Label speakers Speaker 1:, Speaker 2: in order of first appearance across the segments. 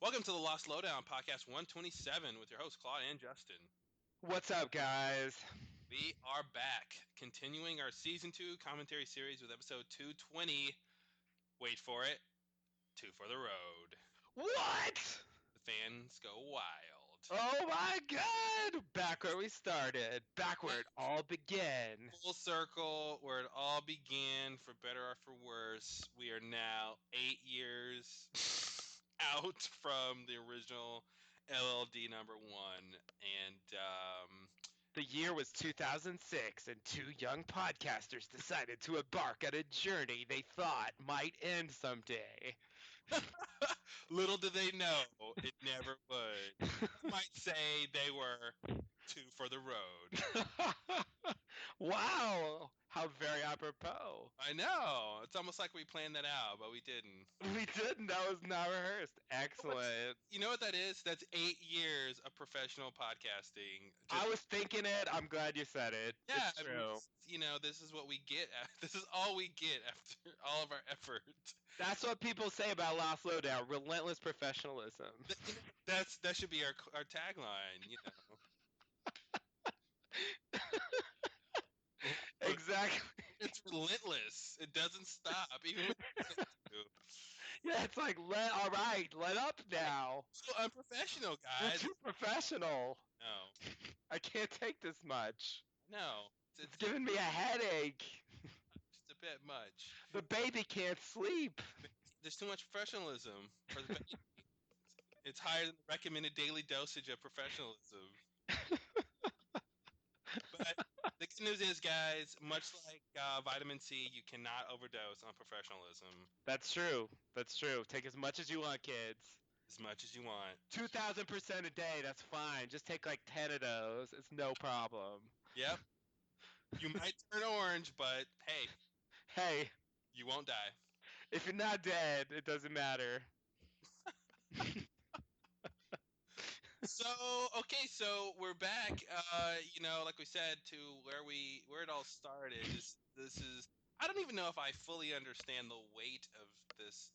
Speaker 1: Welcome to the Lost Lowdown, podcast 127, with your hosts, Claude and Justin.
Speaker 2: What's up, guys?
Speaker 1: We are back, continuing our Season 2 commentary series with episode 220. Wait for it, Two for the Road.
Speaker 2: What?
Speaker 1: The fans go wild.
Speaker 2: Oh my god! Back where we started. Back where it all began.
Speaker 1: Full circle, where it all began, for better or for worse. We are now 8 years out from the original LLD number 1. And,
Speaker 2: The year was 2006, and two young podcasters decided to embark on a journey they thought might end someday.
Speaker 1: little did they know it never would. You might say they were two for the road.
Speaker 2: Wow! How very apropos.
Speaker 1: I know. It's almost like we planned that out, but we didn't.
Speaker 2: We didn't. That was not rehearsed. Excellent.
Speaker 1: You know what that is? That's 8 years of professional podcasting.
Speaker 2: I was thinking it. I'm glad you said it.
Speaker 1: Yeah,
Speaker 2: It's true.
Speaker 1: this is what we get. This is all we get after all of our effort.
Speaker 2: That's what people say about Lost Lowdown: relentless professionalism.
Speaker 1: That should be our tagline.
Speaker 2: Exactly.
Speaker 1: It's relentless. It doesn't stop, even when
Speaker 2: Yeah, it's like all right, let up now.
Speaker 1: so unprofessional,
Speaker 2: You're
Speaker 1: guys.
Speaker 2: too professional.
Speaker 1: No,
Speaker 2: I can't take this much.
Speaker 1: no,
Speaker 2: It's giving me a headache.
Speaker 1: just a bit much.
Speaker 2: The baby can't sleep.
Speaker 1: There's too much professionalism for the baby. It's higher than the recommended daily dosage of professionalism. But the good news is, guys, much like vitamin C, you cannot overdose on professionalism.
Speaker 2: That's true. That's true. Take as much as you want, kids.
Speaker 1: As much as you want.
Speaker 2: 2,000% a day. That's fine. Just take like 10 of those. It's no problem.
Speaker 1: Yep. You might turn orange, but hey,
Speaker 2: Hey,
Speaker 1: you won't die.
Speaker 2: if you're not dead, it doesn't matter.
Speaker 1: So we're back. Like we said, to where it all started. This is. I don't even know if I fully understand the weight of this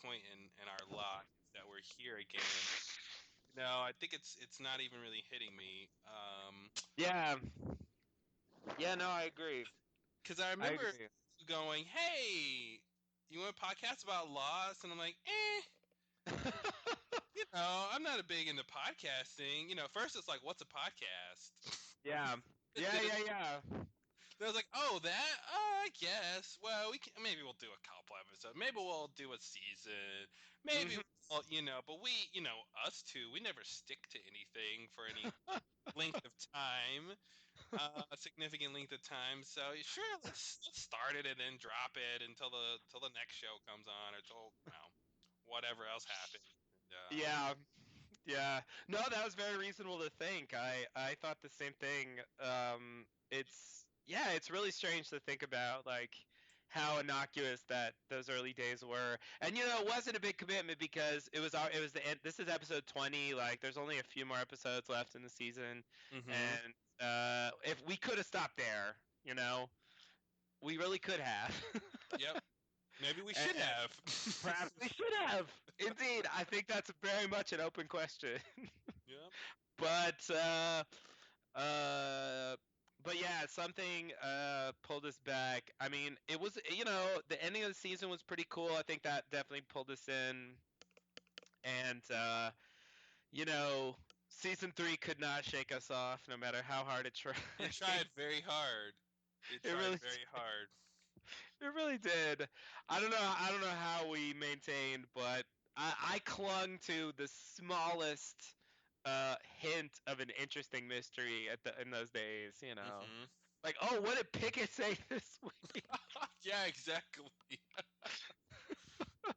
Speaker 1: point in our lives that we're here again. I think it's not even really hitting me.
Speaker 2: Yeah. Yeah, no, I agree.
Speaker 1: Because I
Speaker 2: I
Speaker 1: remember
Speaker 2: agree.
Speaker 1: going, "Hey, you want a podcast about Lost?" And I'm like, "Eh." I'm not a big into podcasting. First it's like, what's a podcast?
Speaker 2: Yeah. Yeah.
Speaker 1: Then I was like, oh, that? I guess. Well, maybe we'll do a couple episodes. Maybe we'll do a season. Maybe, but us two, we never stick to anything for any length of time, a significant length of time. So sure, let's start it and then drop it until the next show comes on or till whatever else happens.
Speaker 2: Yeah. Yeah. No, that was very reasonable to think. I thought the same thing. It's really strange to think about like how innocuous that those early days were. And it wasn't a big commitment because it was the end. This is episode 20. Like there's only a few more episodes left in the season.
Speaker 1: Mhm.
Speaker 2: And if we could have stopped there, we really could have.
Speaker 1: Yep. Maybe we should have.
Speaker 2: Perhaps we should have. Indeed, I think that's very much an open question.
Speaker 1: Yep.
Speaker 2: But but yeah, something pulled us back. I mean, it was the ending of the season was pretty cool. I think that definitely pulled us in, and season 3 could not shake us off, no matter how hard it tried.
Speaker 1: It tried very hard. It tried
Speaker 2: really
Speaker 1: very hard.
Speaker 2: It really did. I don't know how we maintained, but I clung to the smallest hint of an interesting mystery in those days.
Speaker 1: Mhm.
Speaker 2: Like, oh, what did Pickett say this week?
Speaker 1: Yeah, exactly.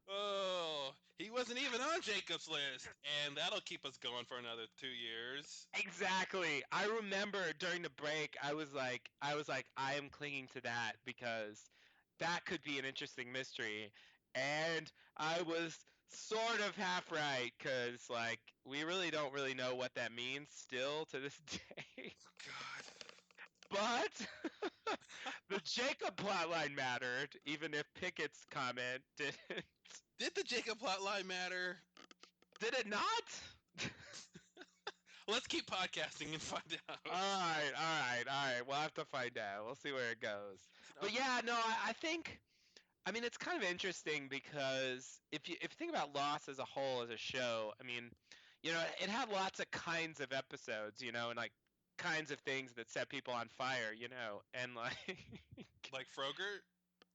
Speaker 1: Oh, he wasn't even on Jacob's list, and that'll keep us going for another 2 years.
Speaker 2: Exactly. I remember during the break, I am clinging to that because that could be an interesting mystery. And I was sort of half right because, like, we really don't really know what that means still to this day.
Speaker 1: God.
Speaker 2: But the Jacob plotline mattered, even if Pickett's comment didn't.
Speaker 1: Did the Jacob plotline matter?
Speaker 2: Did it not?
Speaker 1: Let's keep podcasting and find out.
Speaker 2: All right. We'll have to find out. We'll see where it goes. But yeah, no, I think. I mean, it's kind of interesting because if you think about Lost as a whole as a show, I mean, it had lots of kinds of episodes, and like kinds of things that set people on fire, and like
Speaker 1: Like Frogurt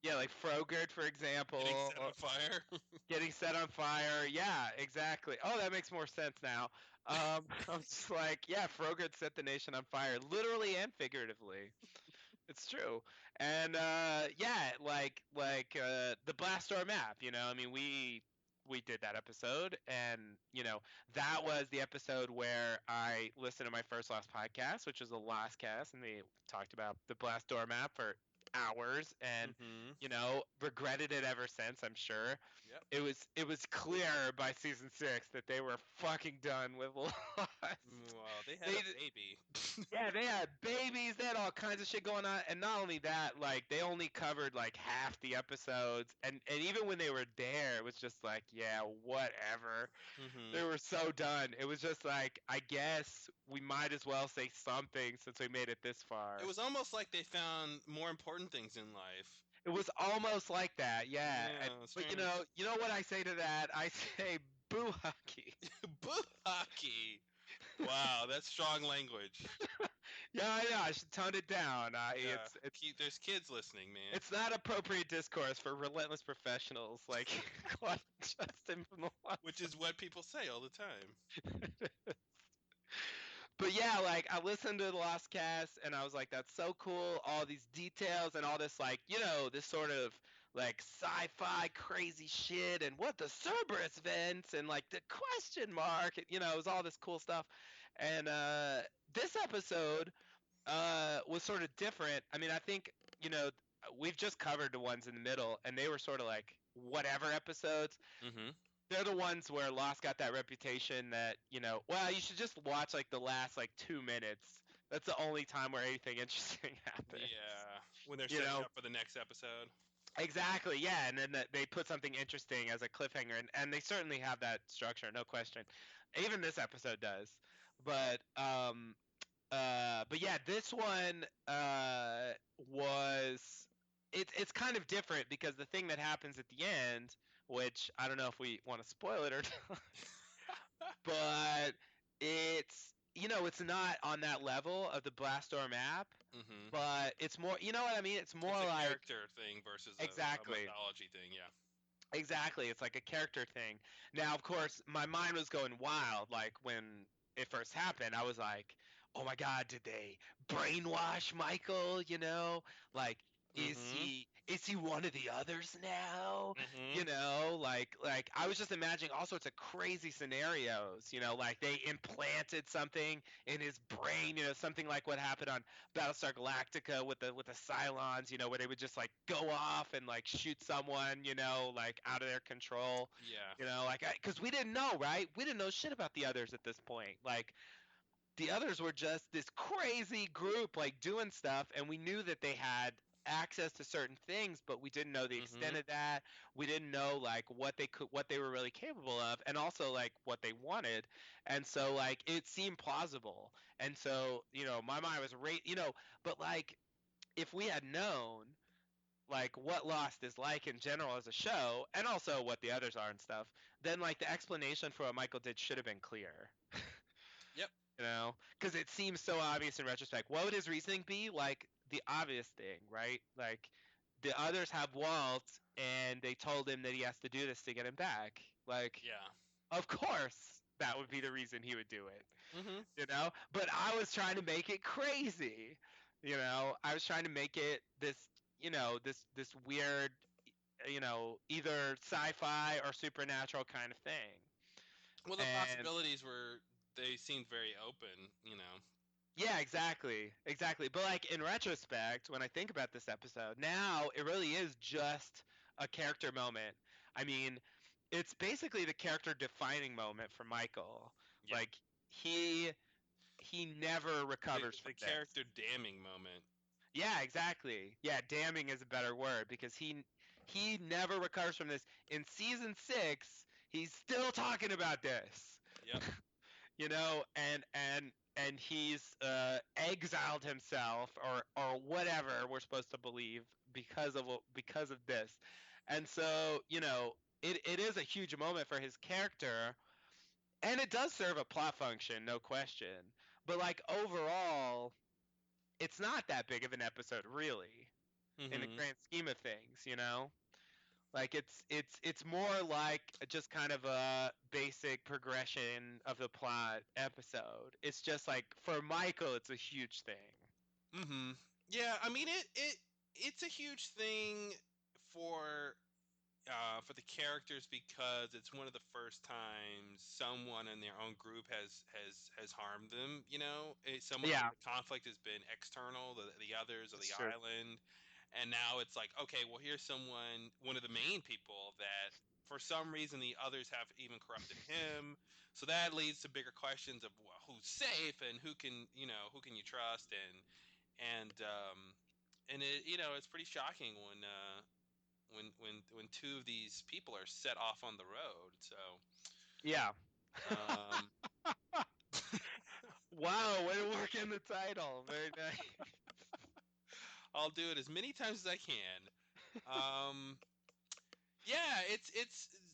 Speaker 2: yeah, like Frogurt, for example,
Speaker 1: getting set on fire.
Speaker 2: getting set on fire. Yeah, exactly. Oh, that makes more sense now. I'm just like, yeah, Frogurt set the nation on fire, literally and figuratively. It's true. And yeah, like the Blastor map, I mean we did that episode, and that was the episode where I listened to my first Lost podcast, which was the Lost Cast, and we talked about the Blastor map for hours, and
Speaker 1: Mm-hmm.
Speaker 2: regretted it ever since, I'm sure.
Speaker 1: Yep.
Speaker 2: It was clear by season 6 that they were fucking done with Lost.
Speaker 1: Well, they had a baby.
Speaker 2: Yeah, they had babies, they had all kinds of shit going on, and not only that, like they only covered like half the episodes, and even when they were there, it was just like, yeah, whatever.
Speaker 1: Mm-hmm.
Speaker 2: They were so done. It was just like, I guess we might as well say something since we made it this far.
Speaker 1: It was almost like they found more important things in life.
Speaker 2: It was almost like that, yeah. But
Speaker 1: strange.
Speaker 2: you know what I say to that? I say boo hockey.
Speaker 1: Boo hockey. Wow, that's strong language.
Speaker 2: Yeah, I should tone it down.
Speaker 1: Yeah.
Speaker 2: It's
Speaker 1: There's kids listening, man.
Speaker 2: It's not appropriate discourse for relentless professionals like Claude Justin from the Lost.
Speaker 1: Which is what people say all the time.
Speaker 2: But yeah, like I listened to the Lost Cast and I was like, that's so cool. All these details and all this, like, this sort of like sci-fi crazy shit and what the Cerberus vents and like the question mark. It was all this cool stuff. And this episode was sort of different. I mean, I think, we've just covered the ones in the middle, and they were sort of like whatever episodes.
Speaker 1: Mm-hmm.
Speaker 2: They're the ones where Lost got that reputation that, well, you should just watch like the last like 2 minutes. That's the only time where anything interesting happens.
Speaker 1: Yeah, when they're setting up for the next episode.
Speaker 2: Exactly, yeah, and then they put something interesting as a cliffhanger, and they certainly have that structure, no question. Even this episode does. But yeah, this one was it's kind of different because the thing that happens at the end, which I don't know if we want to spoil it or not, but it's not on that level of the Blastor map,
Speaker 1: Mm-hmm.
Speaker 2: but it's more, you know what I mean? It's more
Speaker 1: it's a
Speaker 2: like
Speaker 1: character thing versus a mythology thing, yeah.
Speaker 2: Exactly, it's like a character thing. Now, of course, my mind was going wild, like when it first happened. I was like, "Oh my God, did they brainwash Michael? Like, is he one of the others now?
Speaker 1: Mm-hmm.
Speaker 2: Like I was just imagining all sorts of crazy scenarios. Like they implanted something in his brain. Something like what happened on Battlestar Galactica with the Cylons. Where they would just like go off and like shoot someone. Like out of their control.
Speaker 1: Yeah.
Speaker 2: Like because we didn't know, right? We didn't know shit about the others at this point. Like the others were just this crazy group like doing stuff, and we knew that they had access to certain things, but we didn't know the extent of that. We didn't know like what they were really capable of, and also like what they wanted. And so like it seemed plausible. And so my mind was but like if we had known like what Lost is like in general as a show, and also what the others are and stuff, then like the explanation for what Michael did should have been clear.
Speaker 1: Yep.
Speaker 2: Because it seems so obvious in retrospect. What would his reasoning be? Like the obvious thing, right? Like the others have Walt, and they told him that he has to do this to get him back. Like,
Speaker 1: yeah,
Speaker 2: of course that would be the reason he would do it.
Speaker 1: Mm-hmm.
Speaker 2: But I was trying to make it crazy. I was trying to make it this, this weird, either sci-fi or supernatural kind of thing.
Speaker 1: Well, the possibilities they seemed very open.
Speaker 2: Yeah, exactly. But like in retrospect, when I think about this episode, now it really is just a character moment. I mean, it's basically the character defining moment for Michael.
Speaker 1: Yeah.
Speaker 2: Like he never recovers from
Speaker 1: the character damning moment.
Speaker 2: Yeah, exactly. Yeah, damning is a better word because he never recovers from this. In season 6, he's still talking about this.
Speaker 1: Yep.
Speaker 2: You know, and he's exiled himself or whatever we're supposed to believe because of this. And so, you know, it is a huge moment for his character, and it does serve a plot function, no question. But like overall, it's not that big of an episode really in the
Speaker 1: Mhm.
Speaker 2: grand scheme of things, you know? Like it's more like just kind of a basic progression of the plot episode. It's just like for Michael it's a huge thing.
Speaker 1: Mhm. Yeah, I mean it's a huge thing for for the characters because it's one of the first times someone in their own group has harmed them. You know, someone
Speaker 2: Yeah,
Speaker 1: the conflict has been external, the others of
Speaker 2: that's
Speaker 1: the
Speaker 2: true.
Speaker 1: island, and now it's like, okay, well, here's someone, one of the main people that for some reason the others have even corrupted him. So that leads to bigger questions of, well, who's safe and who can, who can you trust, and it, it's pretty shocking when two of these people are set off on the road. So,
Speaker 2: Yeah.
Speaker 1: um,
Speaker 2: Wow, way to work in the title. Very nice.
Speaker 1: I'll do it as many times as I can. Um, yeah, it's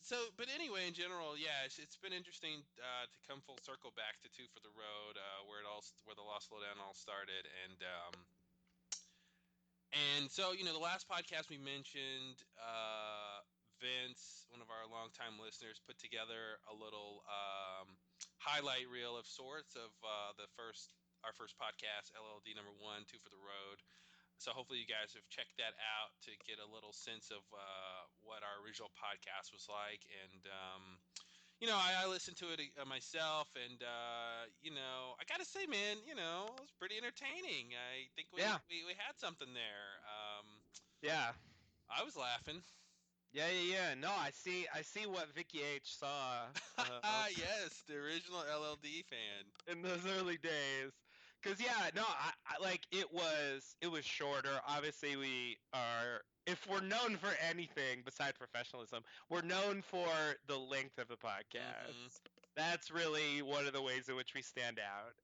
Speaker 1: so. But anyway, in general, yeah, it's been interesting to come full circle back to Two for the Road, where the Lost Lowdown all started, and so, the last podcast we mentioned, Vince, one of our longtime listeners, put together a little highlight reel of sorts of our first podcast, LLD number one, Two for the Road. So hopefully you guys have checked that out to get a little sense of what our original podcast was like, and I listened to it myself, and I gotta say, man, it was pretty entertaining. I think
Speaker 2: Yeah.
Speaker 1: we had something there.
Speaker 2: Yeah.
Speaker 1: I was laughing.
Speaker 2: Yeah. No, I see what Vicky H saw
Speaker 1: Yes, the original LLD fan.
Speaker 2: in those early days. Cause yeah, no, I like it was shorter. Obviously, we are if we're known for anything besides professionalism, we're known for the length of the
Speaker 1: Hmm.
Speaker 2: podcast. That's really one of the ways in which we stand out.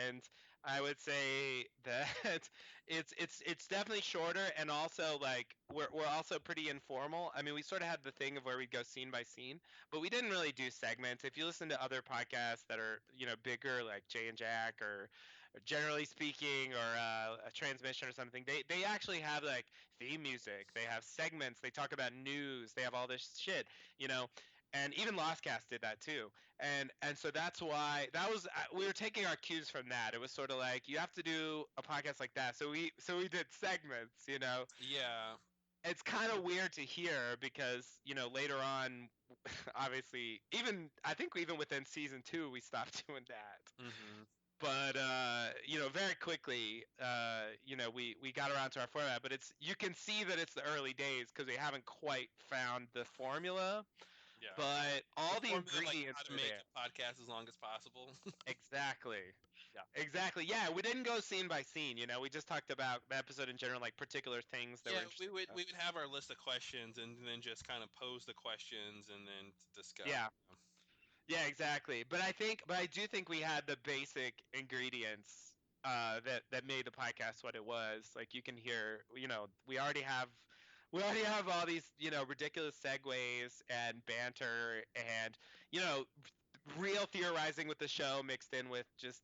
Speaker 2: And I would say that it's definitely shorter, and also like we're also pretty informal. I mean, we sort of had the thing of where we go scene by scene, but we didn't really do segments. If you listen to other podcasts that are bigger, like Jay and Jack, or generally speaking, or a transmission or something, they actually have like theme music. They have segments. They talk about news. They have all this shit, you know. And even Lostcast did that too, and so that's why that was we were taking our cues from that. It was sort of like you have to do a podcast like that. So we did segments, you know.
Speaker 1: Yeah.
Speaker 2: It's kind of weird to hear because later on, obviously, even I think even within season 2 we stopped doing that.
Speaker 1: Hmm.
Speaker 2: But very quickly, we got around to our format. But it's you can see that it's the early days because we haven't quite found the formula.
Speaker 1: Yeah.
Speaker 2: But
Speaker 1: The
Speaker 2: all the
Speaker 1: formula, like
Speaker 2: ingredients
Speaker 1: how to
Speaker 2: are
Speaker 1: make
Speaker 2: there.
Speaker 1: a podcast as long as possible.
Speaker 2: Exactly.
Speaker 1: Yeah.
Speaker 2: Exactly. Yeah, we didn't go scene by scene. We just talked about the episode in general, like particular things that
Speaker 1: Yeah,
Speaker 2: were
Speaker 1: we
Speaker 2: interesting.
Speaker 1: would we would have our list of questions and then just kind of pose the questions and then discuss.
Speaker 2: Yeah. Yeah, exactly. But I do think we had the basic ingredients that made the podcast what it was. Like you can hear, we already have all these, ridiculous segues and banter and you know, real theorizing with the show mixed in with just,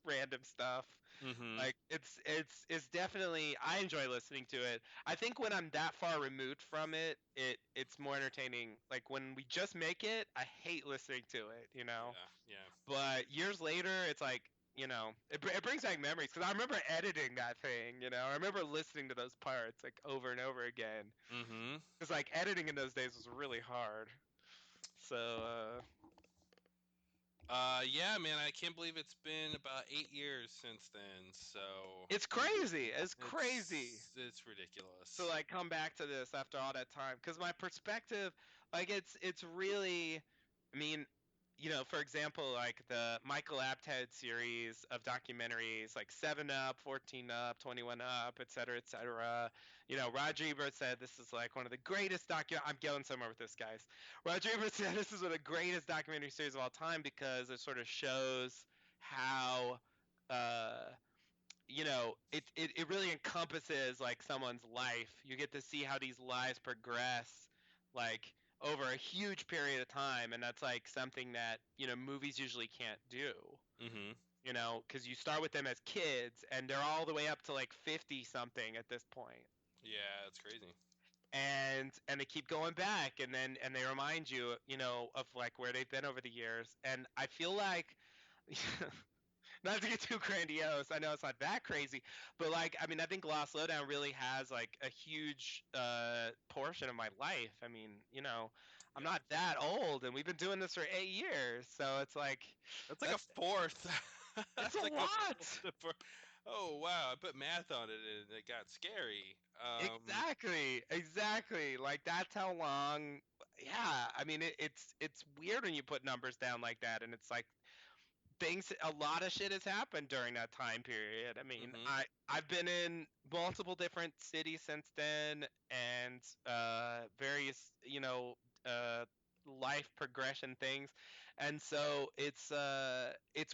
Speaker 2: random stuff.
Speaker 1: Hmm.
Speaker 2: Like it's definitely I enjoy listening to it. I think when I'm that far removed from it's more entertaining. Like when we just make it, I hate listening to it.
Speaker 1: Yeah. Yeah.
Speaker 2: But years later, it's like it brings back memories because I remember editing that thing. I remember listening to those parts like over and over again
Speaker 1: Hmm.
Speaker 2: because like editing in those days was really hard. So
Speaker 1: Yeah, man, I can't believe it's been about 8 years since then. So
Speaker 2: it's crazy. It's crazy.
Speaker 1: it's
Speaker 2: To
Speaker 1: ridiculous.
Speaker 2: like come back to this after all that time because my perspective like it's really I mean for example, like the Michael Apted series of documentaries, like 7 Up, 14 Up, 21 Up, et cetera, et cetera. Roger Ebert said this is like one of the greatest I'm going somewhere with this, guys. Roger Ebert said this is one of the greatest documentary series of all time because it sort of shows how, it really encompasses like someone's life. You get to see how these lives progress, like over a huge period of time, and that's like something that movies usually can't do.
Speaker 1: Mm-hmm.
Speaker 2: Because you start with them as kids, and they're all the way up to like 50 something at this point,
Speaker 1: Yeah, it's crazy.
Speaker 2: and they keep going back, and they remind you, of like where they've been over the years, and I feel like. Not to get too grandiose, I know it's not that crazy, but like, I mean, I think Lost Lowdown really has like a huge portion of my life. I mean, I'm
Speaker 1: Yeah.
Speaker 2: not that old, and we've been doing this for 8 years, so it's like
Speaker 1: That's like a
Speaker 2: that's
Speaker 1: fourth.
Speaker 2: it's
Speaker 1: That's
Speaker 2: a
Speaker 1: like a
Speaker 2: lot.
Speaker 1: fourth. Oh wow! I put math on it and it got scary.
Speaker 2: Exactly. Like that's how long. Yeah, I mean, it's weird when you put numbers down like that, and it's like a lot of shit has happened during that time period. I mean,
Speaker 1: Mm-hmm.
Speaker 2: I've been in multiple different cities since then, and various uh, life progression things, and so it's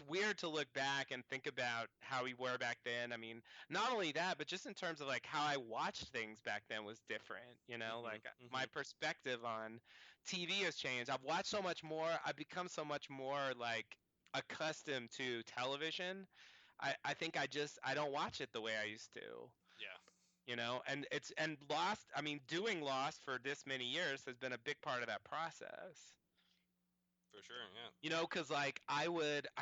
Speaker 2: weird to look back and think about how we were back then. I mean, not only that, but just in terms of like how I watched things back then was different.
Speaker 1: Mm-hmm.
Speaker 2: Like my
Speaker 1: Mm-hmm.
Speaker 2: perspective on TV has changed. I've watched so much more. I've become so much more like accustomed to television. I think I don't watch it the way I used to.
Speaker 1: Yeah,
Speaker 2: And Lost, I mean, doing Lost for this many years has been a big part of that process.
Speaker 1: for sure. Yeah.
Speaker 2: Because like I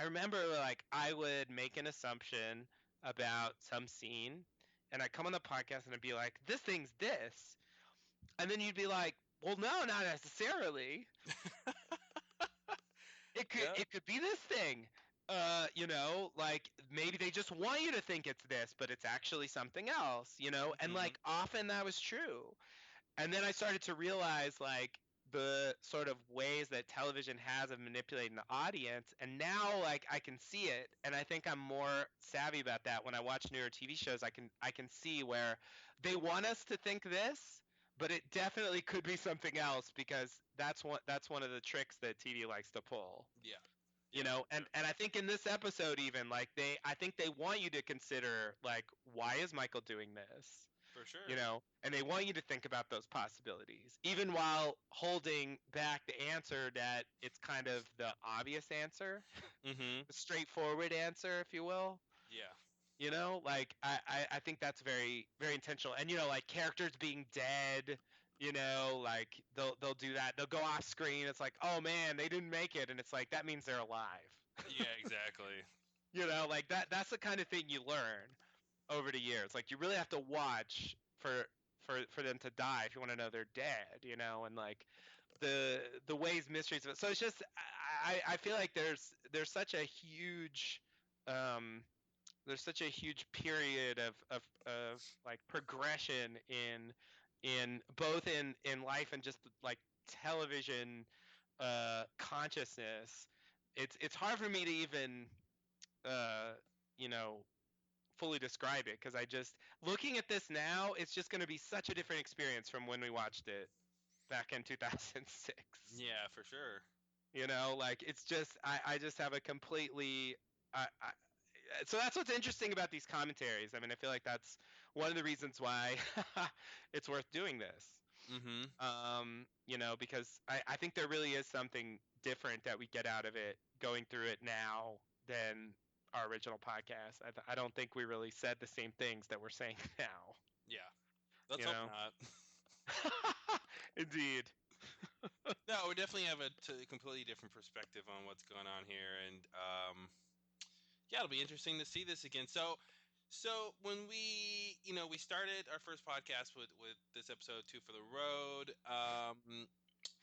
Speaker 2: remember like I would make an assumption about some scene, and I'd come on the podcast and I'd be like, this thing's this. And then you'd be like, well, no, not necessarily. It could
Speaker 1: Yeah.
Speaker 2: it could be this thing. Like maybe they just want you to think it's this, but it's actually something else. And
Speaker 1: Mm-hmm.
Speaker 2: like often that was true. And then I started to realize like the sort of ways that television has of manipulating the audience, and now like I can see it, and I think I'm more savvy about that when I watch newer TV shows. I can see where they want us to think this, but it definitely could be something else because that's one of the tricks that TV likes to pull.
Speaker 1: Yeah.
Speaker 2: you
Speaker 1: Yeah.
Speaker 2: know
Speaker 1: For
Speaker 2: and
Speaker 1: sure.
Speaker 2: and I think in this episode, even like I think they want you to consider like, why is Michael doing this?
Speaker 1: For sure.
Speaker 2: And they want you to think about those possibilities, even while holding back the answer that it's kind of the obvious answer,
Speaker 1: Mm-hmm.
Speaker 2: the straightforward answer, if you will.
Speaker 1: Yeah.
Speaker 2: Like I think that's very, very intentional. And like characters being dead, like they'll do that. They'll go off screen. It's like, oh man, they didn't make it, and it's like that means they're alive.
Speaker 1: Yeah. Exactly.
Speaker 2: Like that's the kind of thing you learn over the years. Like you really have to watch for them to die if you want to know they're dead. And like the ways mysteries of it. So it's just I feel like there's such a huge um period of like progression in both in life and just like television consciousness. It's hard for me to even uh you know fully describe it, because I just, looking at this now, it's just going to be such a different experience from when we watched it back in 2006.
Speaker 1: Yeah. For sure.
Speaker 2: Like it's just I just have a completely so that's what's interesting about these commentaries. I mean, I feel like that's one of the reasons why it's worth doing this.
Speaker 1: Mm-hmm.
Speaker 2: Because I think there really is something different that we get out of it going through it now than our original podcast. I don't think we really said the same things that we're saying now.
Speaker 1: Yeah. Let's
Speaker 2: You
Speaker 1: hope
Speaker 2: know?
Speaker 1: not.
Speaker 2: Indeed.
Speaker 1: No, we definitely have a completely different perspective on what's going on here, and yeah, it'll be interesting to see this again. So when we started our first podcast with this episode two for the road,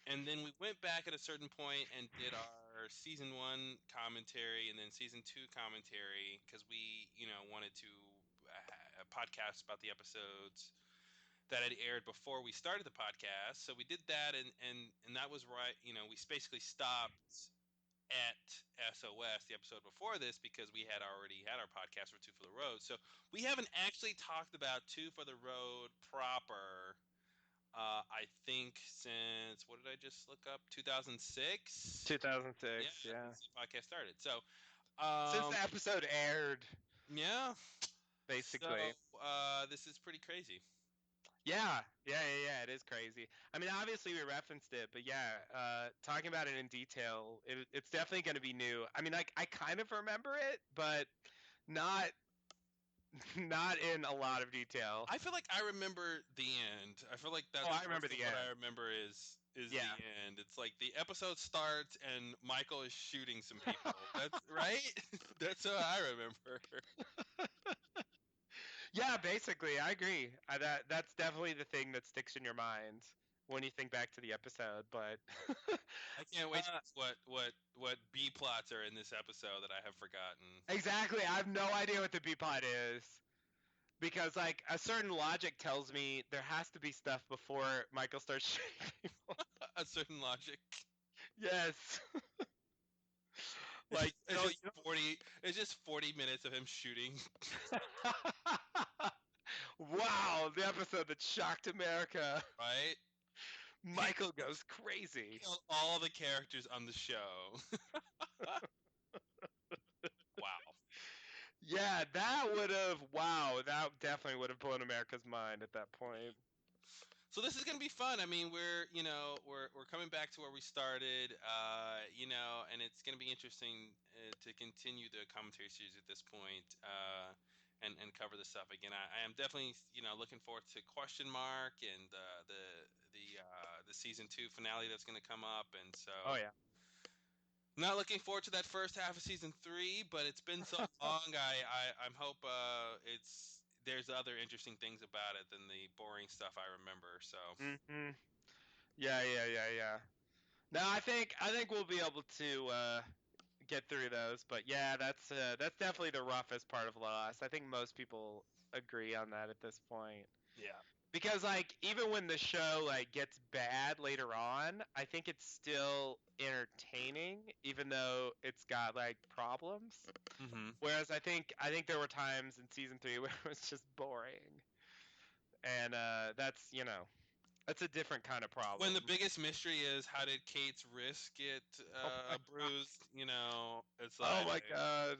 Speaker 1: and then we went back at a certain point and did our season one commentary and then season two commentary because we wanted to podcast about the episodes that had aired before we started the podcast. So we did that, and that was right. We basically stopped SOS, the episode before this, because we had already had our podcast for Two for the Road. So we haven't actually talked about Two for the Road proper. I think since what did I just look up? 2006.
Speaker 2: 2006.
Speaker 1: Yeah,
Speaker 2: Yeah.
Speaker 1: since the podcast started. So
Speaker 2: Since the episode aired,
Speaker 1: yeah.
Speaker 2: basically.
Speaker 1: So this is pretty crazy.
Speaker 2: Yeah. It is crazy. I mean, obviously we referenced it, but yeah, talking about it in detail, it's definitely going to be new. I mean, like I kind of remember it, but not not in a lot of detail.
Speaker 1: I feel like I remember the end. I feel like that's
Speaker 2: I remember
Speaker 1: most of
Speaker 2: the
Speaker 1: what
Speaker 2: end.
Speaker 1: I remember is
Speaker 2: Yeah.
Speaker 1: the end. It's like the episode starts and Michael is shooting some people. That's right. That's what I remember.
Speaker 2: Yeah, basically, I agree. That's definitely the thing that sticks in your mind when you think back to the episode. But
Speaker 1: I can't wait to see what B plots are in this episode that I have forgotten.
Speaker 2: exactly, I have no idea what the B plot is because like a certain logic tells me there has to be stuff before Michael starts shooting people.
Speaker 1: A certain logic.
Speaker 2: Yes.
Speaker 1: It's
Speaker 2: Like
Speaker 1: just, it's just 40. It's just 40 minutes of him shooting.
Speaker 2: Wow, the episode that shocked America.
Speaker 1: Right.
Speaker 2: Michael goes crazy.
Speaker 1: Killed all the characters on the show. Wow.
Speaker 2: Yeah, that definitely would have blown America's mind at that point.
Speaker 1: So this is gonna be fun. I mean, we're coming back to where we started, and it's gonna be interesting to continue the commentary series at this point, and cover this stuff again. I am definitely looking forward to Question Mark and the season 2 finale that's gonna come up, and so.
Speaker 2: Oh yeah.
Speaker 1: Not looking forward to that first half of season 3, but it's been so long. I'm hope there's other interesting things about it than the boring stuff I remember. So
Speaker 2: Mm-hmm. Yeah. No, I think we'll be able to get through those, but yeah, that's definitely the roughest part of Lost. I think most people agree on that at this point.
Speaker 1: yeah,
Speaker 2: Because like even when the show like gets bad later on, I think it's still entertaining, even though it's got like problems.
Speaker 1: mm-hmm.
Speaker 2: Whereas I think there were times in season 3 where it was just boring, and that's a different kind of problem.
Speaker 1: When the biggest mystery is how did Kate's wrist get bruised? It's like,
Speaker 2: Oh my god.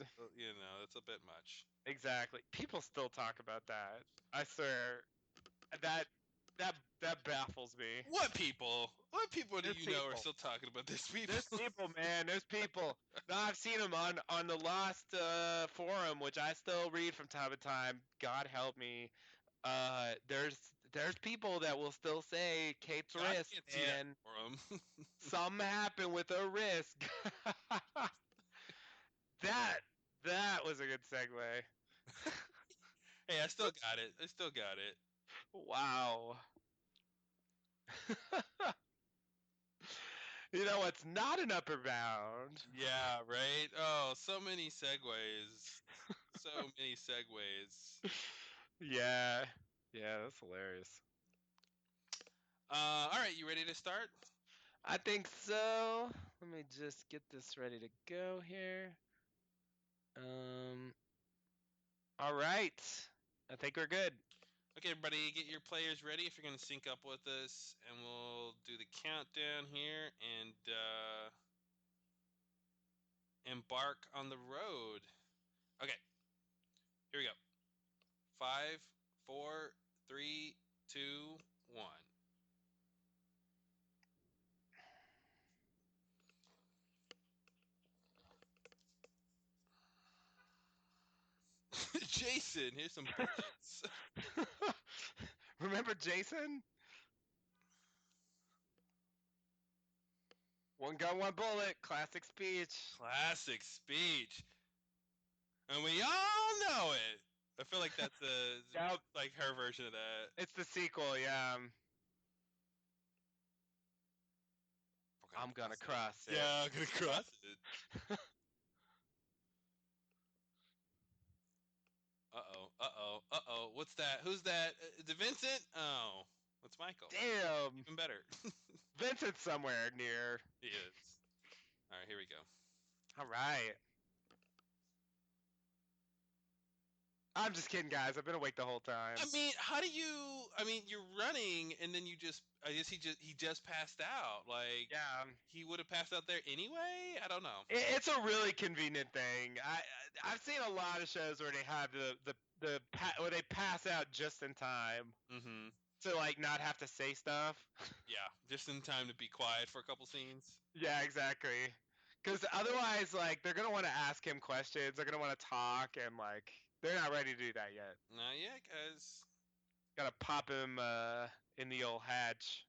Speaker 1: it's a bit much.
Speaker 2: Exactly. People still talk about that. I swear. That that baffles me.
Speaker 1: What people? What people do
Speaker 2: There's
Speaker 1: you know are
Speaker 2: people.
Speaker 1: still talking about this? People.
Speaker 2: There's people, man. There's people. No, I've seen them on the Lost forum, which I still read from time to time. God help me. There's people that will still say Kate's
Speaker 1: I
Speaker 2: wrist,
Speaker 1: can't see that
Speaker 2: and
Speaker 1: for 'em.
Speaker 2: something happened with her wrist. that was a good segue.
Speaker 1: Hey, I still got it. I still got it.
Speaker 2: Wow. You know what's not an upper bound?
Speaker 1: Yeah, right? Oh, so many segues. So many segues.
Speaker 2: Yeah. Yeah, that's hilarious.
Speaker 1: All right, you ready to start?
Speaker 2: I think so. Let me just get this ready to go here. All right. I think we're good.
Speaker 1: Okay, everybody, get your players ready if you're going to sync up with us, and we'll do the countdown here and embark on the road. Okay, here we go. 5, 4, 3, 2, 1. Jason, here's some bullets.
Speaker 2: Remember Jason? One gun, one bullet. Classic speech.
Speaker 1: Classic speech. And we all know it. I feel like that's
Speaker 2: Yep.
Speaker 1: like her version of that.
Speaker 2: It's the sequel, yeah. I'm gonna cross it.
Speaker 1: Yeah, I'm gonna cross it. Uh-oh. What's that? Who's that? Is it Vincent? Oh, that's Michael.
Speaker 2: Damn.
Speaker 1: Even better.
Speaker 2: Vincent's somewhere near.
Speaker 1: He is. All right, here we go.
Speaker 2: All right. I'm just kidding, guys. I've been awake the whole time.
Speaker 1: I mean, how do you? I mean, you're running, and then you just. I guess he just passed out. Like
Speaker 2: Yeah.
Speaker 1: he would have passed out there anyway. I don't know.
Speaker 2: It's a really convenient thing. I've seen a lot of shows where they have where they pass out just in time
Speaker 1: Mm-hmm.
Speaker 2: to like not have to say stuff.
Speaker 1: Yeah, just in time to be quiet for a couple scenes.
Speaker 2: Yeah, exactly. Because otherwise, like, they're gonna want to ask him questions. They're gonna want to talk, and like, they're not ready to do that yet.
Speaker 1: Not yet, guys.
Speaker 2: Gotta pop him in the old hatch.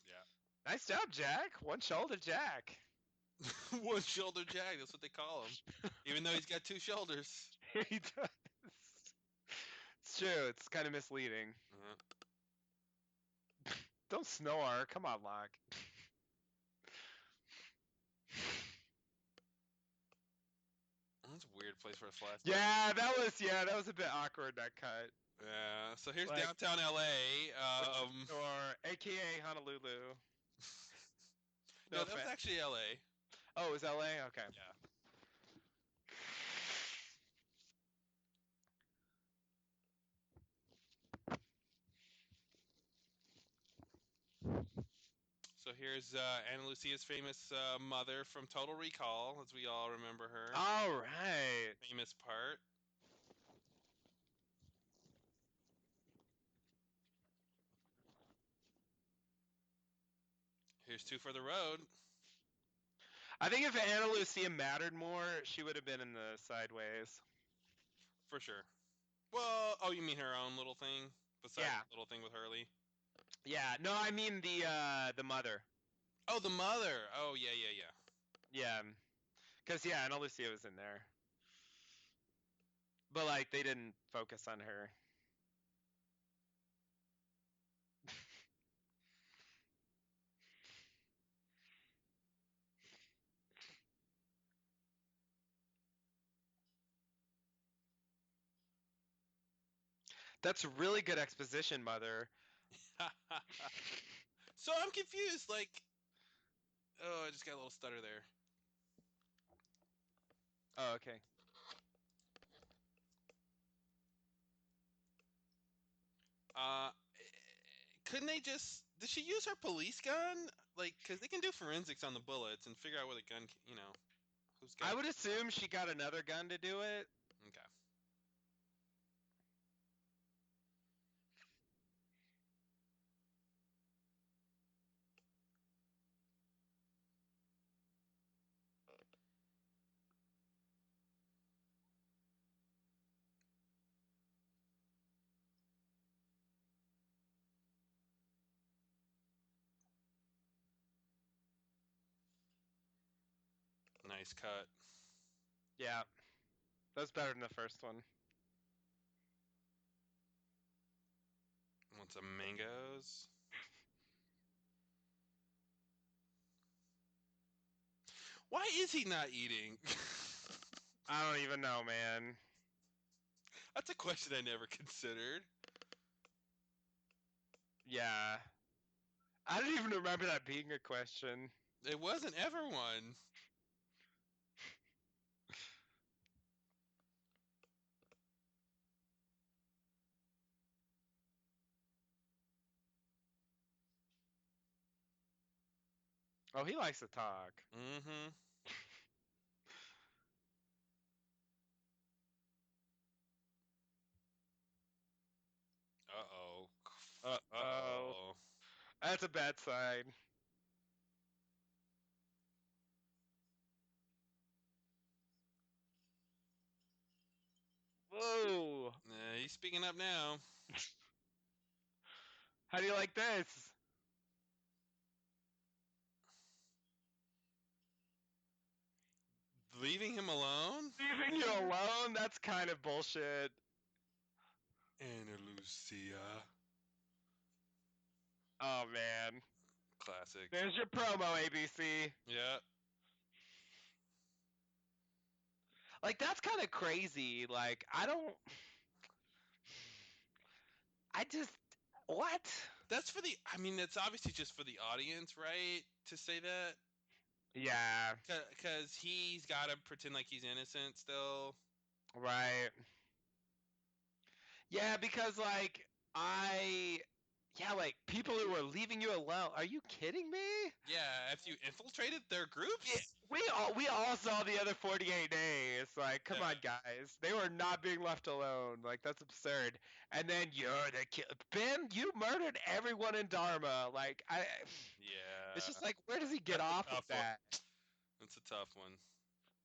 Speaker 1: Yeah.
Speaker 2: Nice job, Jack. One shoulder, Jack.
Speaker 1: One shoulder Jack. That's what they call him. Even though he's got two shoulders.
Speaker 2: He does. It's true. It's kind of misleading.
Speaker 1: Uh,
Speaker 2: Don't snore. Come on, Locke.
Speaker 1: that's a weird place for a flashback.
Speaker 2: Yeah, that was a bit awkward. That cut.
Speaker 1: Yeah. So here's
Speaker 2: Like-
Speaker 1: downtown LA.
Speaker 2: Or AKA Honolulu.
Speaker 1: No, that was actually LA.
Speaker 2: Oh, it was LA? Okay.
Speaker 1: Yeah. So here's Ana Lucia's famous mother from Total Recall, as we all remember her.
Speaker 2: All right.
Speaker 1: Famous part. Here's Two for the Road.
Speaker 2: I think if Ana Lucia mattered more, she would have been in the sideways.
Speaker 1: For sure. Well, oh, you mean her own little thing? Besides
Speaker 2: Yeah.
Speaker 1: the little thing with Hurley?
Speaker 2: Yeah. No, I mean the mother.
Speaker 1: Oh, the mother. Oh, yeah.
Speaker 2: Yeah. Cause yeah, Ana Lucia was in there. But like they didn't focus on her. That's really good exposition, mother.
Speaker 1: So I'm confused. Like, oh, I just got a little stutter there.
Speaker 2: Oh, okay.
Speaker 1: Couldn't they just? Did she use her police gun? Like, cause they can do forensics on the bullets and figure out where the gun, who's got.
Speaker 2: I would assume she got another gun to do it.
Speaker 1: Okay. Nice cut.
Speaker 2: Yeah. That's better than the first one.
Speaker 1: Want some mangoes? Why is he not eating?
Speaker 2: I don't even know, man.
Speaker 1: That's a question I never considered.
Speaker 2: Yeah. I don't even remember that being a question.
Speaker 1: It wasn't ever one.
Speaker 2: Oh, he likes to talk.
Speaker 1: Mm-hmm. Uh-oh.
Speaker 2: Uh-oh. That's a bad sign. Whoa.
Speaker 1: He's speaking up now.
Speaker 2: How do you like this?
Speaker 1: Leaving him alone?
Speaker 2: Leaving you alone? That's kind of bullshit.
Speaker 1: Ana Lucia.
Speaker 2: Oh, man.
Speaker 1: Classic.
Speaker 2: There's your promo, ABC.
Speaker 1: Yeah.
Speaker 2: Like, that's kind of crazy. Like, I just... What?
Speaker 1: That's for the. I mean, that's obviously just for the audience, right? To say that.
Speaker 2: Yeah,
Speaker 1: Because he's got to pretend like he's innocent still.
Speaker 2: right. Yeah, because like I yeah, like people who are leaving you alone. Are you kidding me?
Speaker 1: Yeah, if you infiltrated their
Speaker 2: Yeah,
Speaker 1: groups.
Speaker 2: we all saw the other 48 days. Like, come on,
Speaker 1: Yeah.
Speaker 2: guys. They were not being left alone. Like, that's absurd. And then you're the Ben. You murdered everyone in Dharma. Like, it's just
Speaker 1: Yeah.
Speaker 2: like, where does he get
Speaker 1: That's a
Speaker 2: off with
Speaker 1: tough one.
Speaker 2: that?
Speaker 1: That's a tough one.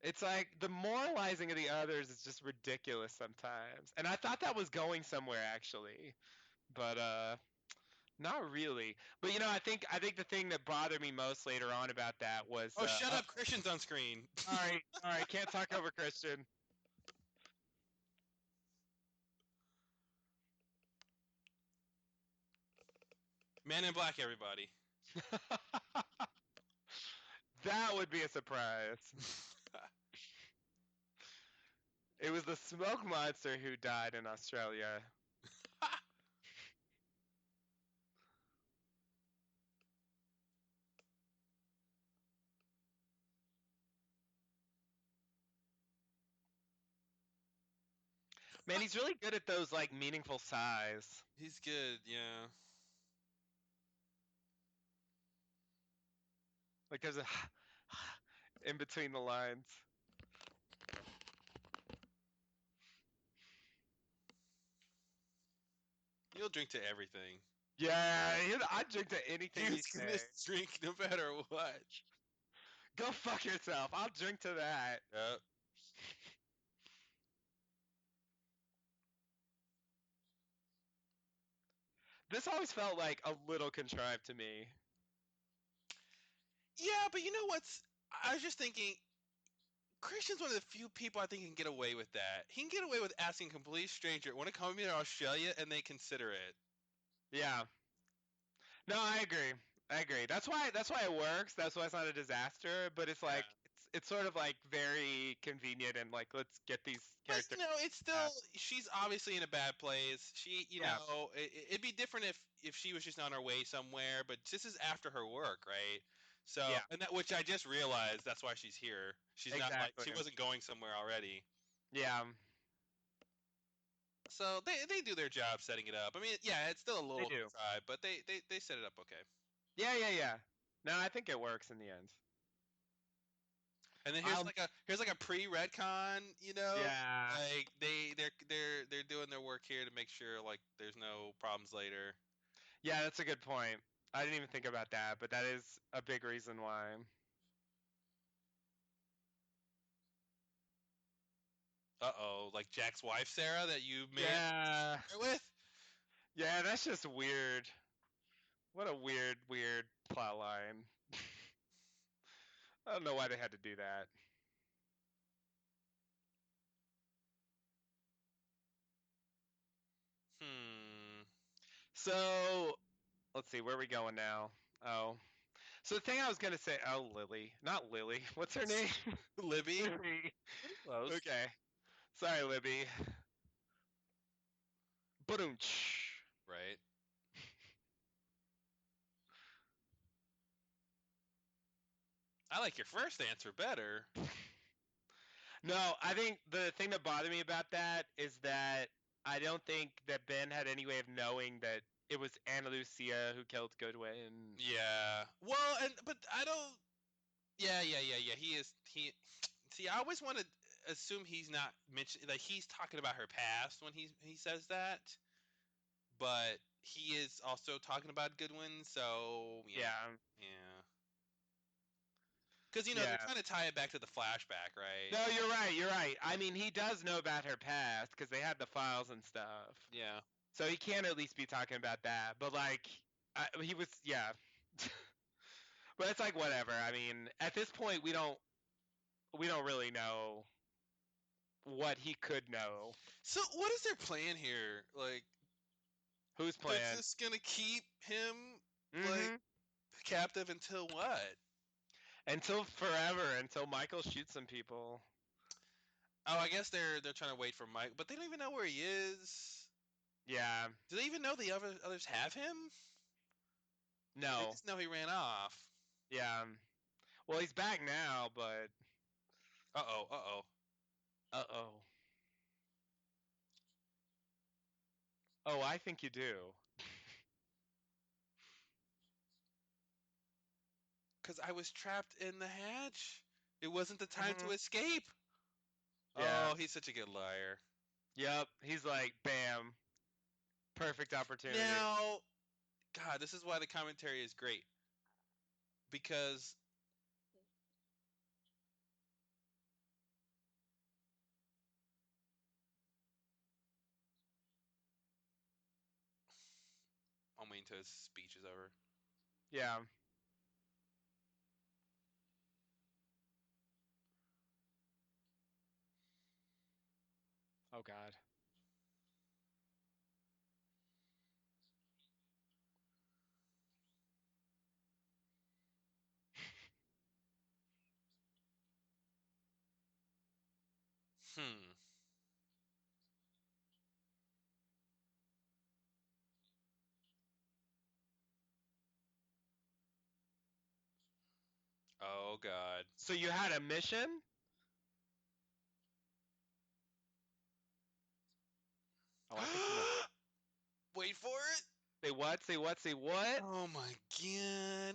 Speaker 2: It's like the moralizing of the others is just ridiculous sometimes. And I thought that was going somewhere actually, but not really. But I think the thing that bothered me most later on about that was
Speaker 1: Oh, shut up! Christian's on screen.
Speaker 2: all right, can't talk over Christian.
Speaker 1: Man in Black, everybody.
Speaker 2: That would be a surprise. It was the smoke monster who died in Australia. Man, he's really good at those like meaningful sighs.
Speaker 1: He's good, yeah.
Speaker 2: Like there's a in between the lines.
Speaker 1: He'll drink to everything.
Speaker 2: Yeah, I'd drink to anything you
Speaker 1: He's
Speaker 2: say.
Speaker 1: gonna drink no matter what.
Speaker 2: Go fuck yourself. I'll drink to that.
Speaker 1: Yep.
Speaker 2: This always felt like a little contrived to me.
Speaker 1: Yeah, but you know what's? I was just thinking. Christian's one of the few people I think can get away with that. He can get away with asking a complete stranger, "Want to come with me to Australia?" and they consider it.
Speaker 2: Yeah. No, I agree. I agree. That's why it works. That's why it's not a disaster, but it's
Speaker 1: Yeah.
Speaker 2: like it's sort of like very convenient and like let's get these
Speaker 1: But
Speaker 2: characters.
Speaker 1: it's still she's obviously in a bad place. She,
Speaker 2: Yeah.
Speaker 1: it'd be different if she was just on her way somewhere. But this is after her work, right? So,
Speaker 2: Yeah.
Speaker 1: and that which I just realized that's why she's here. She's not like
Speaker 2: Exactly.
Speaker 1: she wasn't going somewhere already.
Speaker 2: Yeah.
Speaker 1: So they do their job setting it up. I mean, yeah, it's still a
Speaker 2: They
Speaker 1: little
Speaker 2: do.
Speaker 1: contrived, but they set it up okay.
Speaker 2: Yeah, yeah, yeah. No, I think it works in the end.
Speaker 1: And then
Speaker 2: Um,
Speaker 1: here's like a pre retcon,
Speaker 2: yeah.
Speaker 1: like they're doing their work here to make sure like there's no problems later.
Speaker 2: Yeah, that's a good point. I didn't even think about that, but that is a big reason why.
Speaker 1: Uh-oh, like Jack's wife Sarah that you made
Speaker 2: Yeah.
Speaker 1: with.
Speaker 2: Yeah, that's just weird. What a weird plot line. I don't know why they had to do that.
Speaker 1: Hmm.
Speaker 2: So, let's see, where are we going now? Oh. So the thing I was gonna say, oh, Lily, not Lily. What's her name?
Speaker 1: Libby.
Speaker 2: Libby.
Speaker 1: Close.
Speaker 2: Okay. Sorry, Libby. Boom.
Speaker 1: Right. I like your first answer better.
Speaker 2: No, I think the thing that bothered me about that is that I don't think that Ben had any way of knowing that it was Ana Lucia who killed Goodwin.
Speaker 1: Yeah. Well, but I don't. Yeah. He is. He. See, I always want to assume he's not mentioning like he's talking about her past when he says that, but he is also talking about Goodwin. So
Speaker 2: Yeah.
Speaker 1: yeah. Because they're
Speaker 2: Yeah.
Speaker 1: trying to tie it back to the flashback, right?
Speaker 2: No, you're right. You're right. I mean, he does know about her past because they had the files and stuff.
Speaker 1: Yeah.
Speaker 2: So he can at least be talking about that. But like, he was, yeah. But it's like whatever. I mean, at this point, we don't really know what he could know.
Speaker 1: So what is their plan here? Like,
Speaker 2: Who's
Speaker 1: they're
Speaker 2: playing?
Speaker 1: just gonna keep him like
Speaker 2: Mm-hmm.
Speaker 1: captive until what?
Speaker 2: Until forever, until Michael shoots some people.
Speaker 1: Oh, I guess they're trying to wait for Mike, but they don't even know where he is.
Speaker 2: Yeah.
Speaker 1: Do they even know the others have him? They
Speaker 2: No.
Speaker 1: just know he ran off.
Speaker 2: Yeah. Well, he's back now, but
Speaker 1: Uh-oh.
Speaker 2: uh-oh. Oh, I think you do.
Speaker 1: Because I was trapped in the hatch. It wasn't the time to
Speaker 2: Mhm.
Speaker 1: escape.
Speaker 2: Yeah.
Speaker 1: Oh, he's such a good liar.
Speaker 2: Yep. He's like, bam, perfect opportunity.
Speaker 1: Now, God, this is why the commentary is great. Because I'm waiting until his speech is over.
Speaker 2: Yeah. Oh God.
Speaker 1: Hmm. Oh, God.
Speaker 2: So you had a mission? Oh, I think you know.
Speaker 1: Wait for it.
Speaker 2: Say what? Say what? Say what?
Speaker 1: Oh, my God.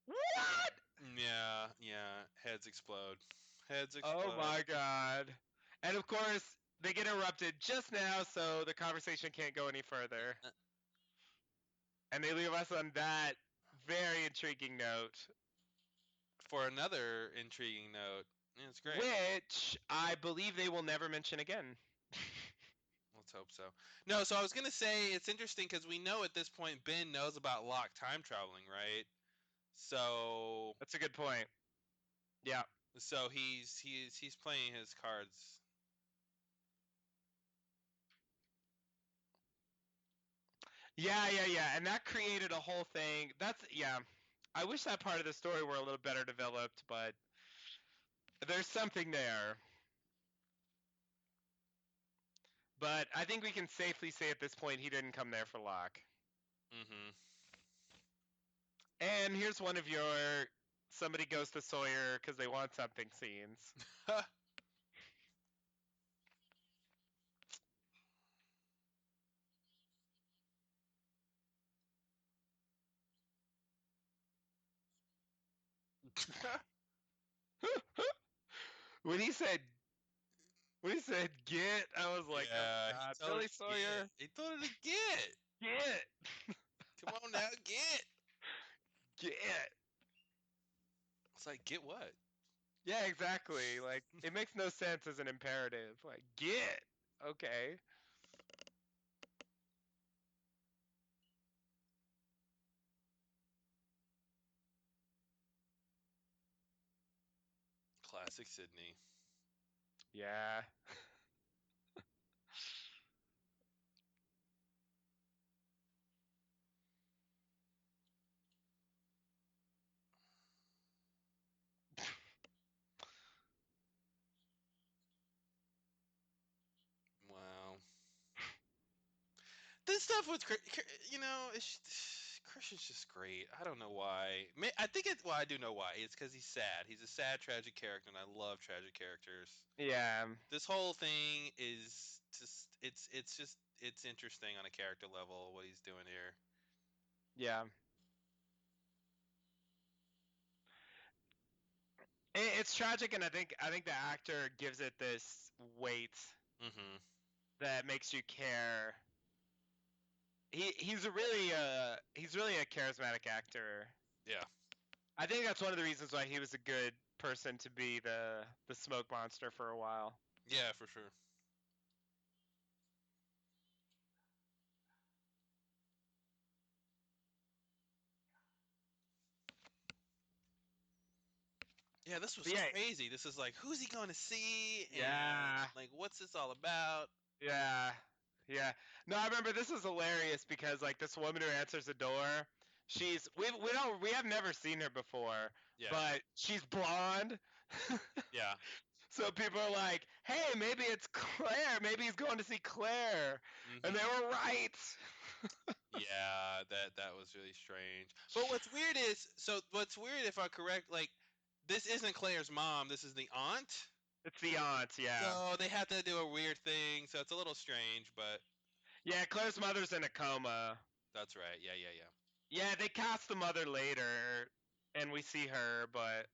Speaker 2: What?
Speaker 1: Yeah. Heads explode. Heads
Speaker 2: Oh
Speaker 1: explode.
Speaker 2: my God. And of course, they get interrupted just now, so the conversation can't go any further.
Speaker 1: Uh,
Speaker 2: And they leave us on that very intriguing note,
Speaker 1: For another intriguing note. Yeah, it's great.
Speaker 2: which I believe they will never mention again.
Speaker 1: Let's hope so. No, so I was gonna say it's interesting because we know at this point Ben knows about Locke time traveling, right? So
Speaker 2: That's a good point. Yeah.
Speaker 1: he's playing his cards.
Speaker 2: Yeah. And that created a whole thing. Yeah. I wish that part of the story were a little better developed, but there's something there. But I think we can safely say at this point he didn't come there for Locke.
Speaker 1: Mm-hmm.
Speaker 2: And here's one of your somebody goes to Sawyer because they want something scenes. when he said when he said get, I was like, oh
Speaker 1: Yeah, he
Speaker 2: God,
Speaker 1: told her
Speaker 2: Billy
Speaker 1: to get.
Speaker 2: Sawyer,
Speaker 1: He told her to get.
Speaker 2: get,
Speaker 1: Come on now, get.
Speaker 2: get.
Speaker 1: It's like get what?
Speaker 2: Yeah, exactly. Like it makes no sense as an imperative. Like get, okay.
Speaker 1: Classic Sydney.
Speaker 2: Yeah.
Speaker 1: Wow. This stuff with it's Christian's just great. I don't know why. I think it. Well, I do know why. It's because he's sad. He's a sad, tragic character, and I love tragic characters.
Speaker 2: Yeah.
Speaker 1: This whole thing is just. It's interesting on a character level what he's doing here.
Speaker 2: Yeah. It's tragic, and I think the actor gives it this weight
Speaker 1: Mm-hmm.
Speaker 2: that makes you care. He's really a charismatic actor.
Speaker 1: Yeah.
Speaker 2: I think that's one of the reasons why he was a good person to be the smoke monster for a while.
Speaker 1: Yeah, for sure. Yeah, this was
Speaker 2: But yeah,
Speaker 1: crazy. This is like, who's he going to see, and
Speaker 2: yeah,
Speaker 1: like, what's this all about?
Speaker 2: yeah, yeah. No, I remember this was hilarious because like this woman who answers the door, we have never seen her before,
Speaker 1: Yeah.
Speaker 2: but she's blonde.
Speaker 1: Yeah.
Speaker 2: So people are like, "Hey, maybe it's Claire. Maybe he's going to see Claire," and they
Speaker 1: Mm-hmm.
Speaker 2: were right.
Speaker 1: Yeah, that was really strange. But what's weird is, so what's weird if I'm correct, like this isn't Claire's mom. This is the aunt.
Speaker 2: It's the aunt, yeah.
Speaker 1: So they have to do a weird thing. So it's a little strange, but
Speaker 2: Yeah, Claire's mother's in a coma.
Speaker 1: that's right. Yeah, yeah, yeah.
Speaker 2: Yeah, they cast the mother later, and we see her, but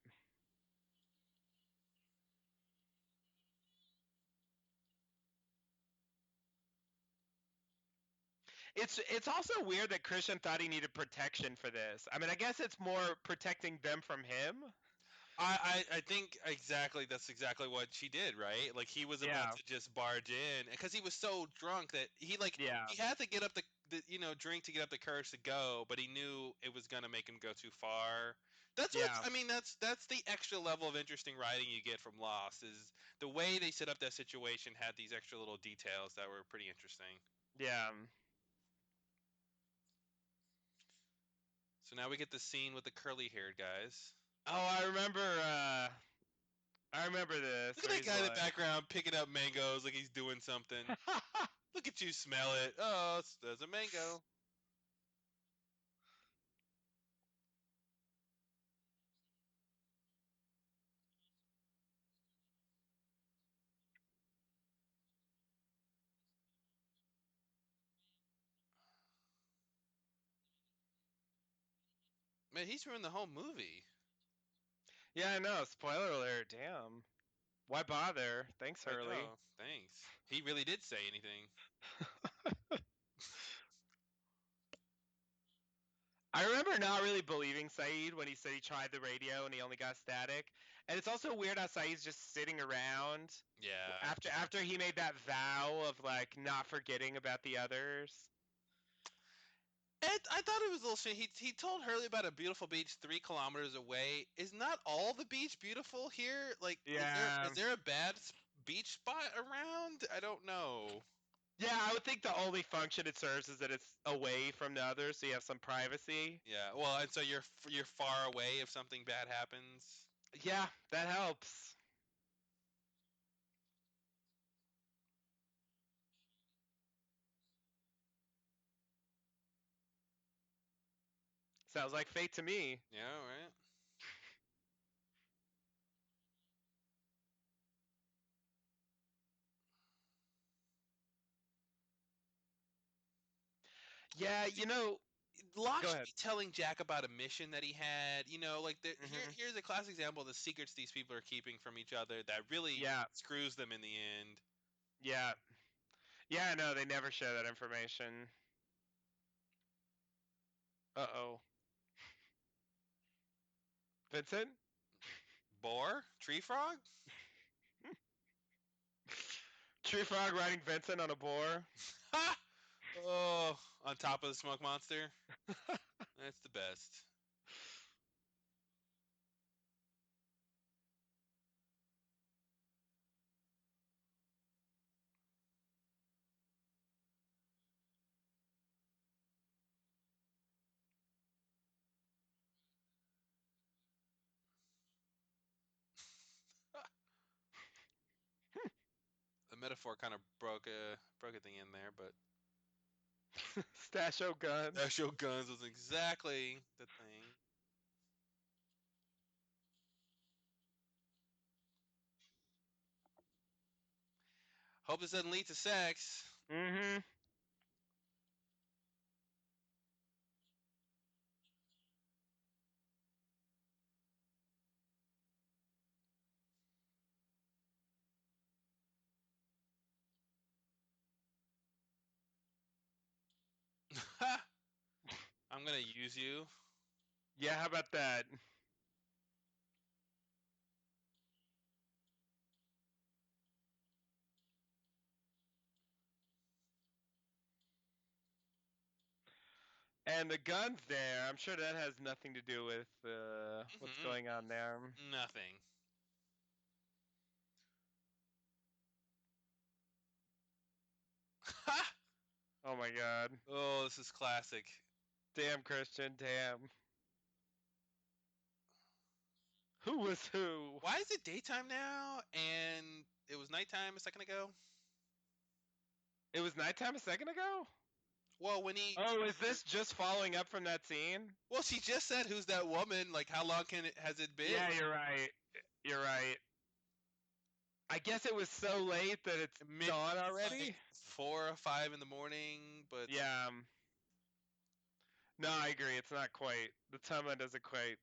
Speaker 2: it's also weird that Christian thought he needed protection for this. I mean, I guess it's more protecting them from him.
Speaker 1: I think exactly that's exactly what she did, right? Like he was about
Speaker 2: Yeah,
Speaker 1: to just barge in because he was so drunk that
Speaker 2: yeah,
Speaker 1: he had to get up the drink to get up the courage to go, but he knew it was gonna make him go too far. That's what
Speaker 2: yeah,
Speaker 1: I mean. That's the extra level of interesting writing you get from Lost is the way they set up that situation had these extra little details that were pretty interesting.
Speaker 2: yeah.
Speaker 1: So now we get the scene with the curly haired guys.
Speaker 2: Oh, I remember this.
Speaker 1: Look at
Speaker 2: Where
Speaker 1: that
Speaker 2: he's
Speaker 1: guy in the
Speaker 2: like,
Speaker 1: background picking up mangoes like he's doing something. Look at you smell it. Oh, there's a mango. Man, he's ruined the whole movie.
Speaker 2: yeah, I know. Spoiler alert. Damn. Why bother? Thanks,
Speaker 1: I
Speaker 2: Hurley.
Speaker 1: know. Thanks. He really did say anything.
Speaker 2: I remember not really believing Saeed when he said he tried the radio and he only got static. And it's also weird how Saeed's just sitting around
Speaker 1: Yeah.
Speaker 2: after he made that vow of like not forgetting about the others.
Speaker 1: I thought it was a little strange. He told Hurley about a beautiful beach 3 kilometers away. Is not all the beach beautiful here? Like,
Speaker 2: Yeah.
Speaker 1: is there a bad beach spot around? I don't know.
Speaker 2: Yeah, I would think the only function it serves is that it's away from the others, so you have some privacy.
Speaker 1: Yeah. Well, and so you're far away if something bad happens.
Speaker 2: Yeah, that helps. Sounds like fate to me.
Speaker 1: Yeah. Right.
Speaker 2: Yeah,
Speaker 1: See,
Speaker 2: you know,
Speaker 1: Locke
Speaker 2: go
Speaker 1: should
Speaker 2: ahead.
Speaker 1: be telling Jack about a mission that he had. Like
Speaker 2: Hmm.
Speaker 1: here's a classic example of the secrets these people are keeping from each other that really
Speaker 2: Yeah,
Speaker 1: screws them in the end.
Speaker 2: yeah. Yeah, no, they never share that information. Uh-oh. Vincent?
Speaker 1: Boar, tree frog.
Speaker 2: Tree Frog riding Vincent on a boar?
Speaker 1: Ha! Oh, on top of the smoke monster. That's the best. The metaphor kind of broke a thing in there, but
Speaker 2: Stash guns.
Speaker 1: actual guns was exactly the thing. Hope this doesn't lead to sex.
Speaker 2: Mm-hmm.
Speaker 1: I'm gonna use you.
Speaker 2: Yeah, how about that? And the guns there, I'm sure that has nothing to do with what's
Speaker 1: Hmm.
Speaker 2: going on there.
Speaker 1: Nothing.
Speaker 2: Oh my god.
Speaker 1: Oh, this is classic.
Speaker 2: Damn, Christian, damn. Who was who?
Speaker 1: Why is it daytime now and it was nighttime a second ago?
Speaker 2: It was nighttime a second ago?
Speaker 1: Well, when he,
Speaker 2: Oh, is this just following up from that scene?
Speaker 1: well, she just said, "Who's that woman?" Like, how long has it been?
Speaker 2: Yeah, you're right. You're right. I guess it was so late that it's
Speaker 1: Mid,
Speaker 2: dawn
Speaker 1: like
Speaker 2: already.
Speaker 1: 4 or 5 in the morning, but
Speaker 2: Yeah. No, I agree. It's not quite. The timeline doesn't quite.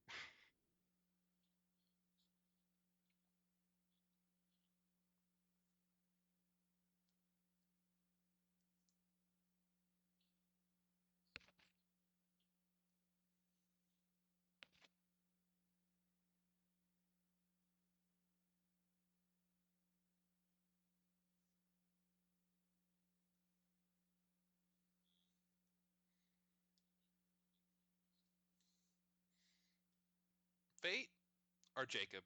Speaker 1: Fate or Jacob.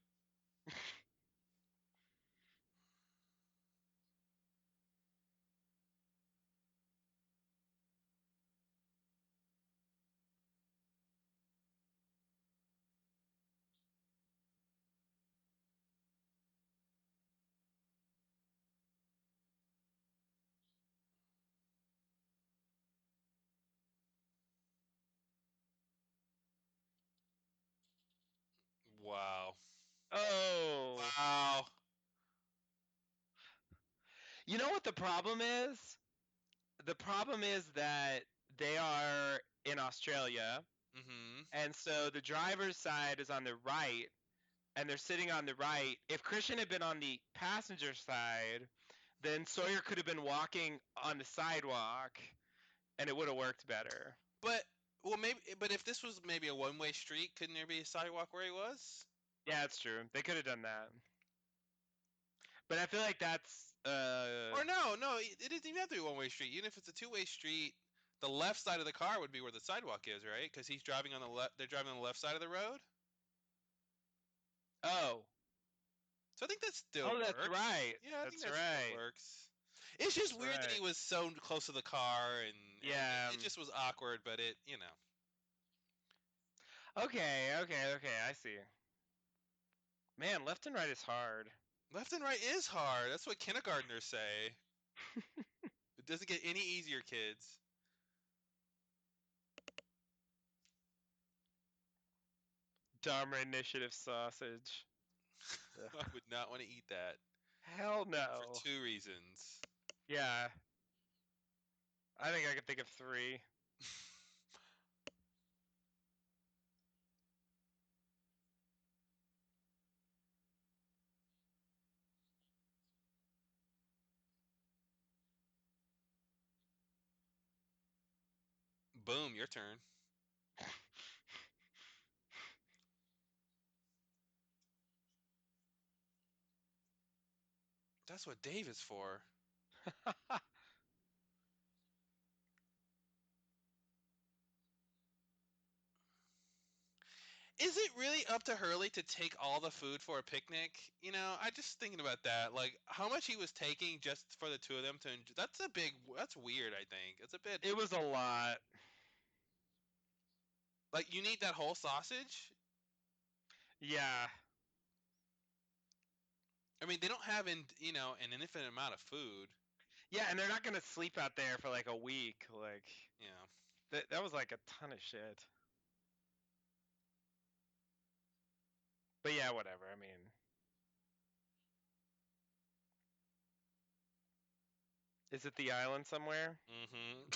Speaker 1: Wow.
Speaker 2: Oh.
Speaker 1: Wow.
Speaker 2: You know what the problem is? The problem is that they are in Australia,
Speaker 1: Mm-hmm.
Speaker 2: and so the driver's side is on the right, and they're sitting on the right. If Christian had been on the passenger side, then Sawyer could have been walking on the sidewalk, and it would have worked better.
Speaker 1: But well, maybe. But if this was maybe a one-way street, couldn't there be a sidewalk where he was?
Speaker 2: Yeah, it's true. They could have done that. But I feel like that's
Speaker 1: Or no, no, it doesn't even have to be a one-way street. Even if it's a two-way street, the left side of the car would be where the sidewalk is, right? Because he's driving on the left. They're driving on the left side of the road.
Speaker 2: oh.
Speaker 1: So I think that still
Speaker 2: Oh, that's
Speaker 1: works.
Speaker 2: right.
Speaker 1: Yeah, I think
Speaker 2: That's
Speaker 1: that still
Speaker 2: right.
Speaker 1: works. It's just
Speaker 2: That's
Speaker 1: weird that he
Speaker 2: right.
Speaker 1: was so close to the car, and
Speaker 2: Yeah.
Speaker 1: it just was awkward. But
Speaker 2: Okay, I see. Man, left and right is hard.
Speaker 1: left and right is hard. That's what kindergartners say. It doesn't get any easier, kids.
Speaker 2: Dharma Initiative sausage. Ugh.
Speaker 1: I would not want to eat that
Speaker 2: Hell
Speaker 1: for
Speaker 2: no.
Speaker 1: 2 reasons.
Speaker 2: Yeah, I think I could think of three.
Speaker 1: Boom, your turn. That's what Dave is for. Is it really up to Hurley to take all the food for a picnic? I just thinking about that. Like, how much he was taking just for the two of them to enjoy. That's weird, I think. It's a bit.
Speaker 2: It was a lot.
Speaker 1: Like, you need that whole sausage?
Speaker 2: Yeah.
Speaker 1: I mean, they don't have, an infinite amount of food.
Speaker 2: Yeah, and they're not gonna sleep out there for like a week. Like
Speaker 1: You know.
Speaker 2: that was like a ton of shit. But yeah, whatever. I mean, is it the island somewhere?
Speaker 1: Mm-hmm.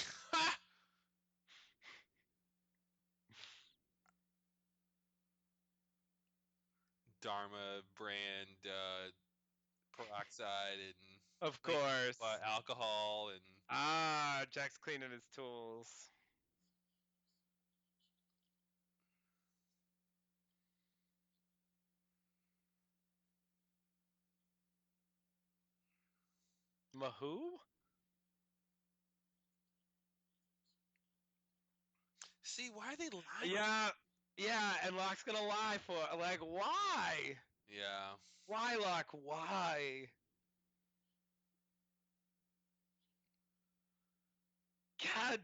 Speaker 1: Dharma brand peroxide and
Speaker 2: Of
Speaker 1: like
Speaker 2: course.
Speaker 1: alcohol and
Speaker 2: Ah, Jack's cleaning his tools. Mahoo?
Speaker 1: see why are they lying?
Speaker 2: Yeah, yeah, and Locke's gonna lie for like why?
Speaker 1: Yeah.
Speaker 2: Why, Locke? Why? God,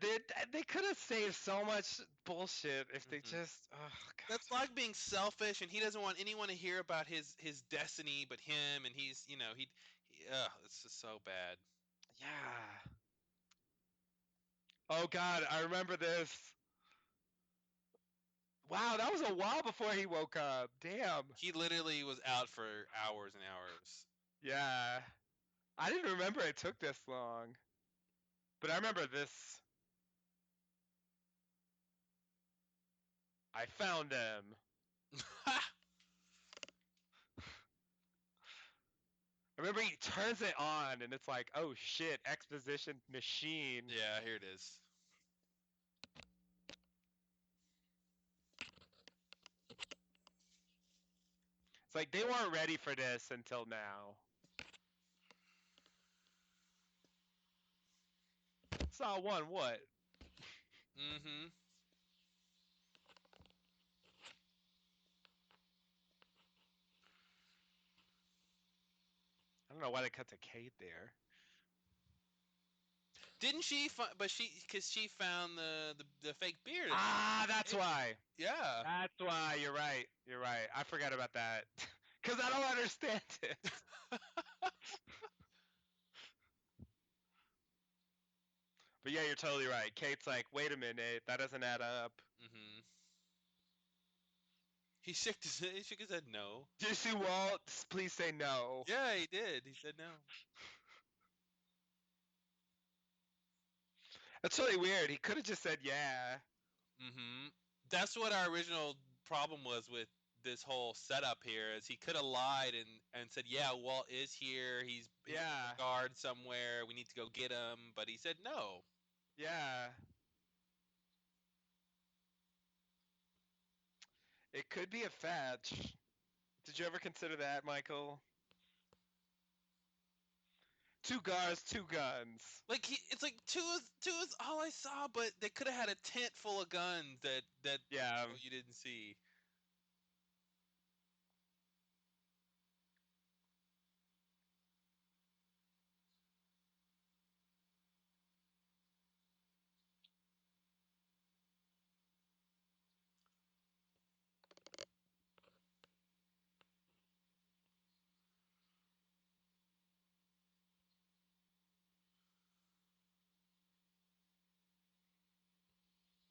Speaker 2: they could have saved so much bullshit if they
Speaker 1: Hmm.
Speaker 2: just. Oh God.
Speaker 1: That's like being selfish, and he doesn't want anyone to hear about his destiny but him, and he's he it's just so bad.
Speaker 2: Yeah. Oh God, I remember this. Wow, that was a while before he woke up. Damn.
Speaker 1: He literally was out for hours and hours.
Speaker 2: Yeah. I didn't remember it took this long. But I remember this. I found him. I remember he turns it on and it's like, oh shit, exposition machine.
Speaker 1: Yeah, here it is.
Speaker 2: It's like they weren't ready for this until now. Saw one, what?
Speaker 1: Mm-hmm.
Speaker 2: I don't know why they cut to Kate there.
Speaker 1: Didn't she? But because she found the fake beard.
Speaker 2: Ah, that's why.
Speaker 1: Yeah.
Speaker 2: That's why. You're right. You're right. I forgot about that. Because I don't understand it. But yeah, you're totally right. Kate's like, wait a minute, that doesn't add up.
Speaker 1: Mm-hmm. He shook his head no.
Speaker 2: Did you see Walt? Please say no.
Speaker 1: Yeah, he did. He said no.
Speaker 2: That's really weird. He could have just said yeah.
Speaker 1: Mm-hmm. That's what our original problem was with this whole setup here. Is he could have lied and said, "Yeah, Walt is here. He's in
Speaker 2: Yeah.
Speaker 1: the guard somewhere. We need to go get him." But he said no.
Speaker 2: Yeah. It could be a fetch. Did you ever consider that, Michael? Two guards, two guns.
Speaker 1: Like it's like two is all I saw, but they could have had a tent full of guns that
Speaker 2: Yeah.
Speaker 1: you didn't see.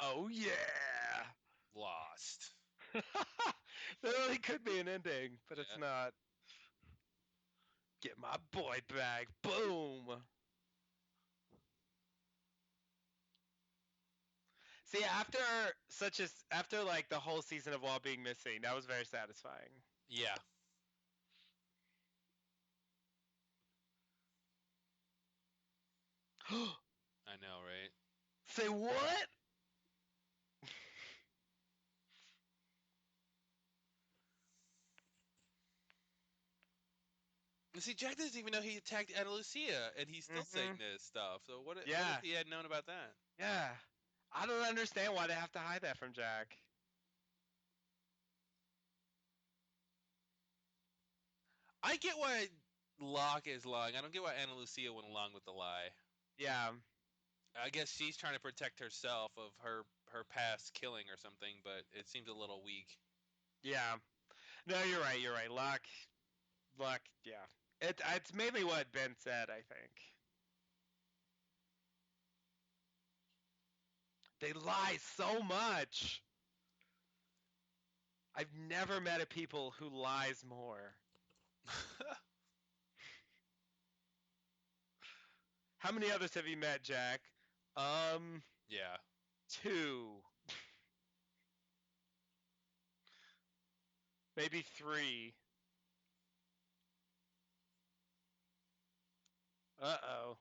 Speaker 2: Oh yeah.
Speaker 1: Lost.
Speaker 2: There really could be an ending, but it's
Speaker 1: Yeah.
Speaker 2: not. Get my boy back. Boom. See, after like the whole season of Walt being missing, that was very satisfying.
Speaker 1: Yeah. I know, right?
Speaker 2: Say what?
Speaker 1: And see, Jack doesn't even know he attacked Ana Lucia, and he's still saying
Speaker 2: Mhm.
Speaker 1: this stuff. So what
Speaker 2: Yeah.
Speaker 1: if he had known about that?
Speaker 2: Yeah. I don't understand why they have to hide that from Jack.
Speaker 1: I get why Locke is lying. I don't get why Ana Lucia went along with the lie.
Speaker 2: Yeah.
Speaker 1: I guess she's trying to protect herself of her past killing or something, but it seems a little weak.
Speaker 2: Yeah. No, you're right. You're right. Luck. Yeah. It's mainly what Ben said, I think. They lie so much. I've never met a people who lies more. How many others have you met, Jack?
Speaker 1: Yeah.
Speaker 2: 2. Maybe 3. Uh-oh.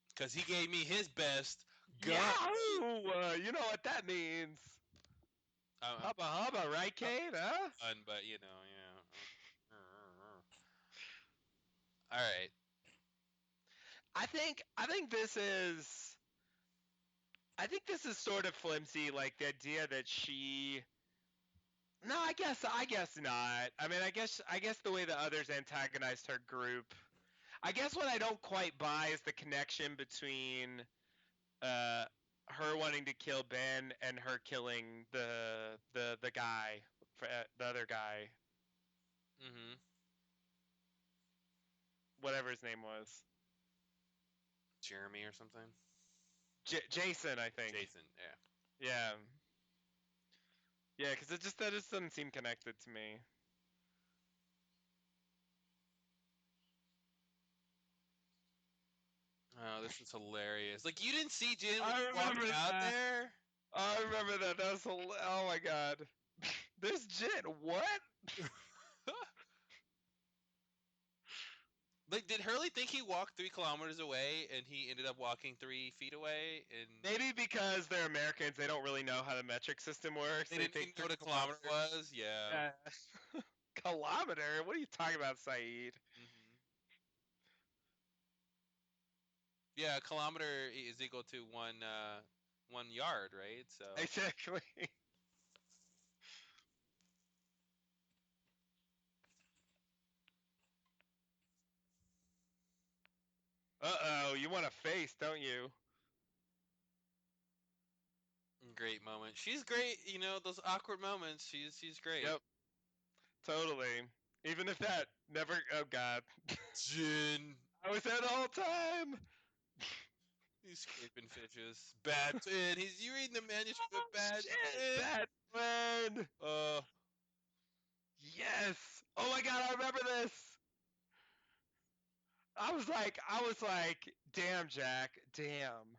Speaker 1: Because he gave me his best gun.
Speaker 2: Yahoo! You know what that means. Hubba hubba, right, Kate? Huh?
Speaker 1: But you know, yeah. All right.
Speaker 2: I think this is sort of flimsy, like the idea that she. No, I guess not. I mean, I guess the way the others antagonized her group. I guess what I don't quite buy is the connection between uh, her wanting to kill Ben and her killing the guy, the other guy,
Speaker 1: Mhm.
Speaker 2: whatever his name was.
Speaker 1: Jeremy or something.
Speaker 2: Jason, I think.
Speaker 1: Jason, yeah.
Speaker 2: Yeah. Yeah, because that just doesn't seem connected to me.
Speaker 1: Oh, this is hilarious. Like, you didn't see Jin when
Speaker 2: I
Speaker 1: he walked
Speaker 2: remember
Speaker 1: out
Speaker 2: that.
Speaker 1: there?
Speaker 2: I remember that. That was oh my god. There's Jin. What?
Speaker 1: Like, did Hurley think he walked 3 kilometers away and he ended up walking 3 feet away? And
Speaker 2: Maybe because they're Americans, they don't really know how the metric system works.
Speaker 1: they didn't even know what a kilometer was? Yeah.
Speaker 2: Yeah. Kilometer? What are you talking about, Saeed?
Speaker 1: Hmm. Yeah, a kilometer is equal to 1 yard, right? So.
Speaker 2: Exactly. Uh-oh, you want a face, don't you?
Speaker 1: Great moment. She's great, those awkward moments. She's great.
Speaker 2: Yep, totally. Even if that never. Oh God,
Speaker 1: Jin.
Speaker 2: I was there the whole time.
Speaker 1: He's scraping fishes. Bad twin. You reading the manuscript of Bad
Speaker 2: Shit,
Speaker 1: Twin?
Speaker 2: Batman. Yes. Oh my God, I remember this. I was like, damn, Jack, damn.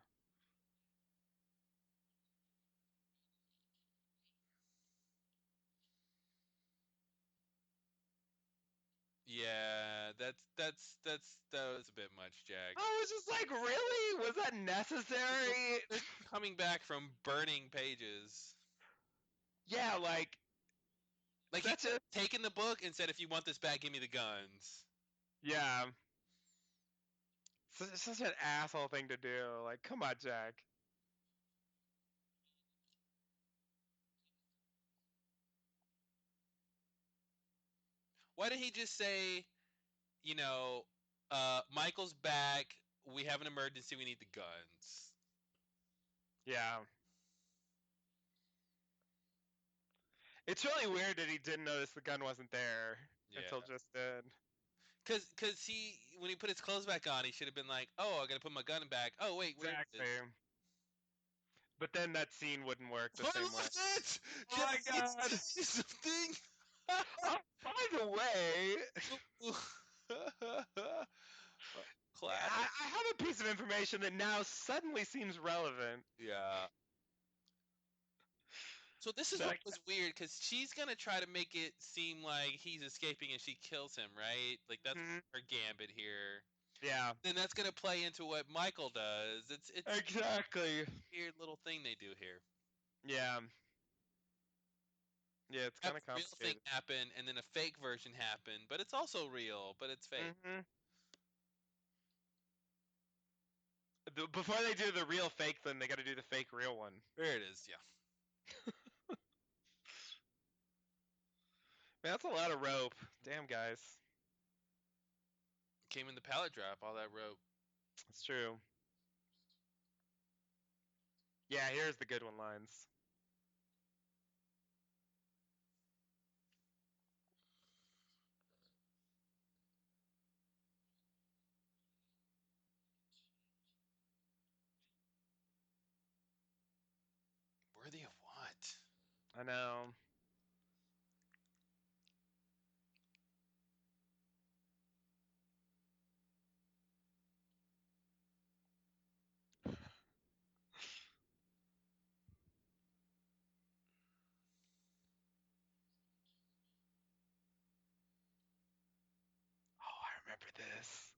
Speaker 1: Yeah, that was a bit much, Jack.
Speaker 2: I was just like, really? Was that necessary?
Speaker 1: Coming back from burning pages.
Speaker 2: Yeah, like
Speaker 1: Like, he
Speaker 2: such a
Speaker 1: taken the book and said, "If you want this back, give me the guns."
Speaker 2: yeah. Such an asshole thing to do. Like, come on, Jack.
Speaker 1: Why did he just say, Michael's back. We have an emergency. We need the guns.
Speaker 2: Yeah. It's really weird that he didn't notice the gun wasn't there until
Speaker 1: Yeah.
Speaker 2: just then.
Speaker 1: Cause when he put his clothes back on, he should have been like, "Oh, I gotta put my gun back. Oh wait, where is
Speaker 2: Exactly.
Speaker 1: it?"
Speaker 2: But then that scene wouldn't work the
Speaker 1: I
Speaker 2: same way.
Speaker 1: lost it.
Speaker 2: Oh my God.
Speaker 1: Something.
Speaker 2: Oh, by the way,
Speaker 1: Classic.
Speaker 2: I have a piece of information that now suddenly seems relevant.
Speaker 1: Yeah. So this is
Speaker 2: That
Speaker 1: what was weird, because she's gonna try to make it seem like he's escaping and she kills him, right? Like, that's
Speaker 2: Mhm.
Speaker 1: her gambit here.
Speaker 2: Yeah.
Speaker 1: Then that's gonna play into what Michael does. It's
Speaker 2: Exactly.
Speaker 1: a weird little thing they do here.
Speaker 2: Yeah. Yeah, it's
Speaker 1: Have
Speaker 2: kind of
Speaker 1: the real thing
Speaker 2: complicated.
Speaker 1: happen, and then a fake version happen, but it's also real, but it's fake.
Speaker 2: Before they do the real fake thing, they got to do the fake real one.
Speaker 1: There it is. Yeah.
Speaker 2: Man, that's a lot of rope. Damn, guys.
Speaker 1: Came in the pallet drop. All that rope.
Speaker 2: It's true. Yeah, here's the good one lines.
Speaker 1: Worthy of what?
Speaker 2: I know. Oh, I remember this.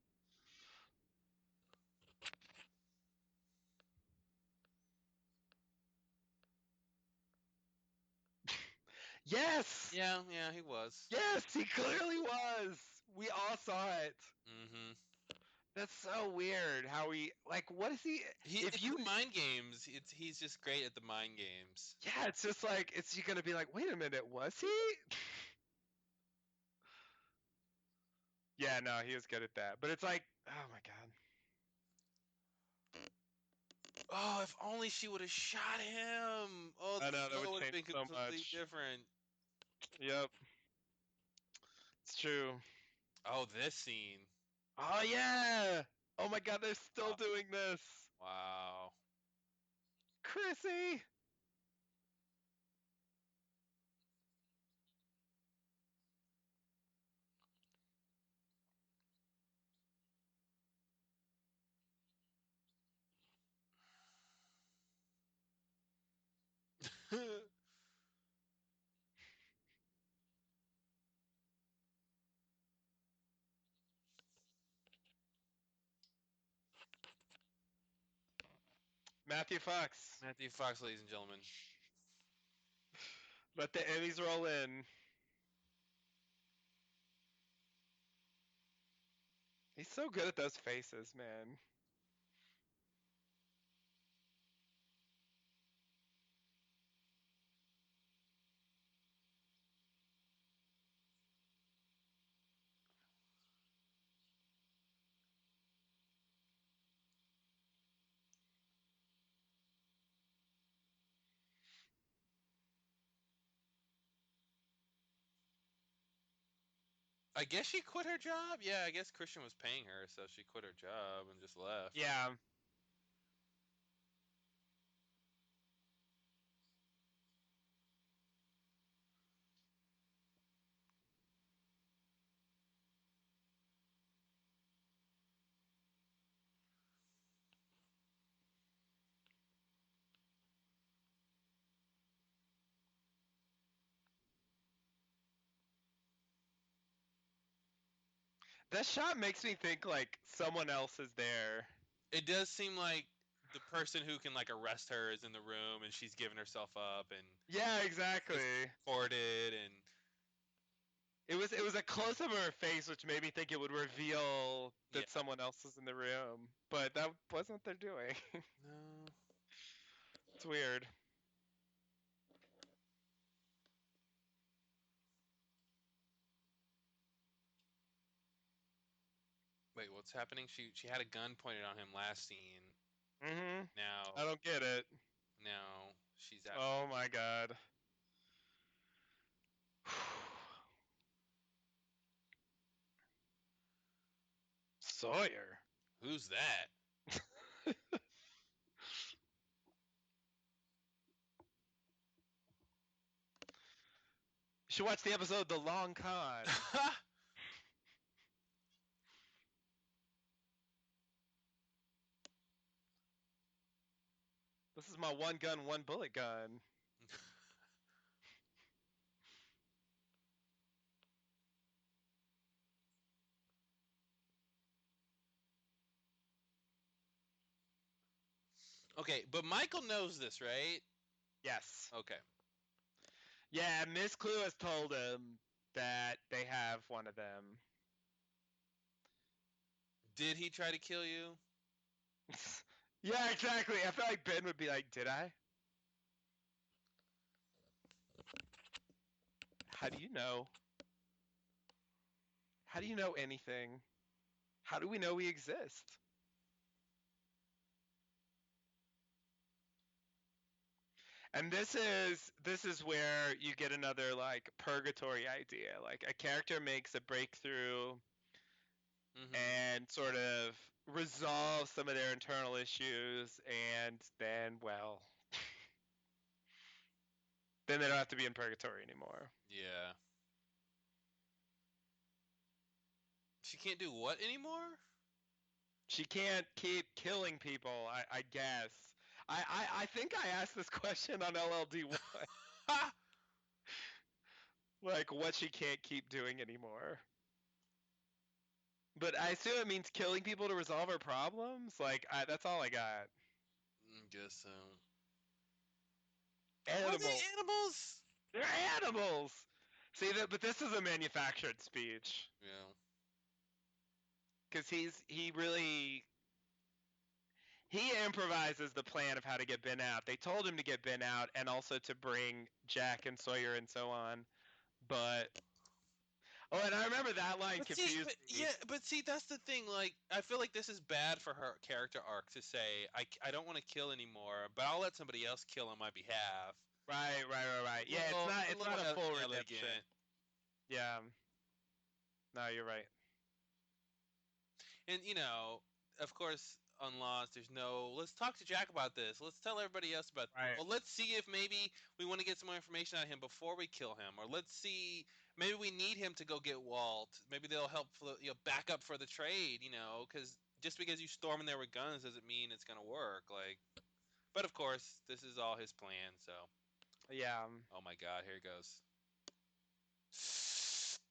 Speaker 2: Yes!
Speaker 1: Yeah, he was.
Speaker 2: Yes, he clearly was. We all saw it.
Speaker 1: Mm-hmm.
Speaker 2: That's so weird how he like what is he
Speaker 1: It's the mind games. He's just great at the mind games.
Speaker 2: yeah, it's just like it's you gonna be like, wait a minute, was he? Yeah, no, he was good at that. But it's like, oh my god.
Speaker 1: Oh, if only she would have shot him. Oh,
Speaker 2: I
Speaker 1: the
Speaker 2: know that
Speaker 1: show
Speaker 2: would
Speaker 1: would have
Speaker 2: change
Speaker 1: been
Speaker 2: so
Speaker 1: completely
Speaker 2: much.
Speaker 1: different.
Speaker 2: Yep. It's true.
Speaker 1: Oh, this scene.
Speaker 2: Oh yeah. Oh my god, they're still doing this.
Speaker 1: Wow.
Speaker 2: Chrissy. Matthew Fox.
Speaker 1: Matthew Fox, ladies and gentlemen.
Speaker 2: Let the Emmys roll in. He's so good at those faces, man.
Speaker 1: I guess she quit her job. Yeah, I guess Christian was paying her, so she quit her job and just left.
Speaker 2: Yeah. That shot makes me think like someone else is there.
Speaker 1: It does seem like the person who can like arrest her is in the room, and she's giving herself up and
Speaker 2: Yeah, exactly.
Speaker 1: recorded, and
Speaker 2: It was a close up of her face, which made me think it would reveal that
Speaker 1: Yeah.
Speaker 2: someone else was in the room, but that wasn't what they're doing.
Speaker 1: no.
Speaker 2: It's weird.
Speaker 1: Wait, what's happening? She had a gun pointed on him last scene.
Speaker 2: Mhm. I
Speaker 1: Now
Speaker 2: don't get it.
Speaker 1: now she's at.
Speaker 2: Oh my god. Sawyer.
Speaker 1: Who's that?
Speaker 2: You should watch the episode The Long Con. This is my one gun, one bullet gun.
Speaker 1: Okay, but Michael knows this, right?
Speaker 2: Yes.
Speaker 1: Okay.
Speaker 2: Yeah, Miss Clue has told him that they have one of them.
Speaker 1: Did he try to kill you?
Speaker 2: Yeah, exactly. I feel like Ben would be like, "Did I? How do you know? How do you know anything? How do we know we exist?" And this is where you get another like purgatory idea. Like a character makes a breakthrough
Speaker 1: Mm-hmm.
Speaker 2: and sort of resolve some of their internal issues, and then, well, then they don't have to be in purgatory anymore.
Speaker 1: Yeah. She can't do what anymore?
Speaker 2: She can't keep killing people, I guess. I think I asked this question on LLD1. Like, what she can't keep doing anymore. But I assume it means killing people to resolve her problems? Like, that's all I got.
Speaker 1: Guess so.
Speaker 2: Animals.
Speaker 1: Are they animals?
Speaker 2: They're animals! See, but this is a manufactured speech.
Speaker 1: Yeah.
Speaker 2: Because he really... He improvises the plan of how to get Ben out. They told him to get Ben out and also to bring Jack and Sawyer and so on. But... Oh, and I remember that line confused me.
Speaker 1: Yeah, but see, that's the thing. Like, I feel like this is bad for her character arc to say, I don't want to kill anymore, but I'll let somebody else kill on my behalf.
Speaker 2: Right. Yeah, it's not a full redemption. Yeah. No, you're right.
Speaker 1: And, you know, of course, on Lost, there's no. Let's talk to Jack about this. Let's tell everybody else about.
Speaker 2: Right.
Speaker 1: Well, let's see if maybe we want to get some more information out of him before we kill him, or let's see. Maybe we need him to go get Walt. Maybe they'll help, back up for the trade. Because just because you storm in there with guns doesn't mean it's gonna work. Like, but of course, this is all his plan. So,
Speaker 2: Yeah.
Speaker 1: oh my God, here it goes.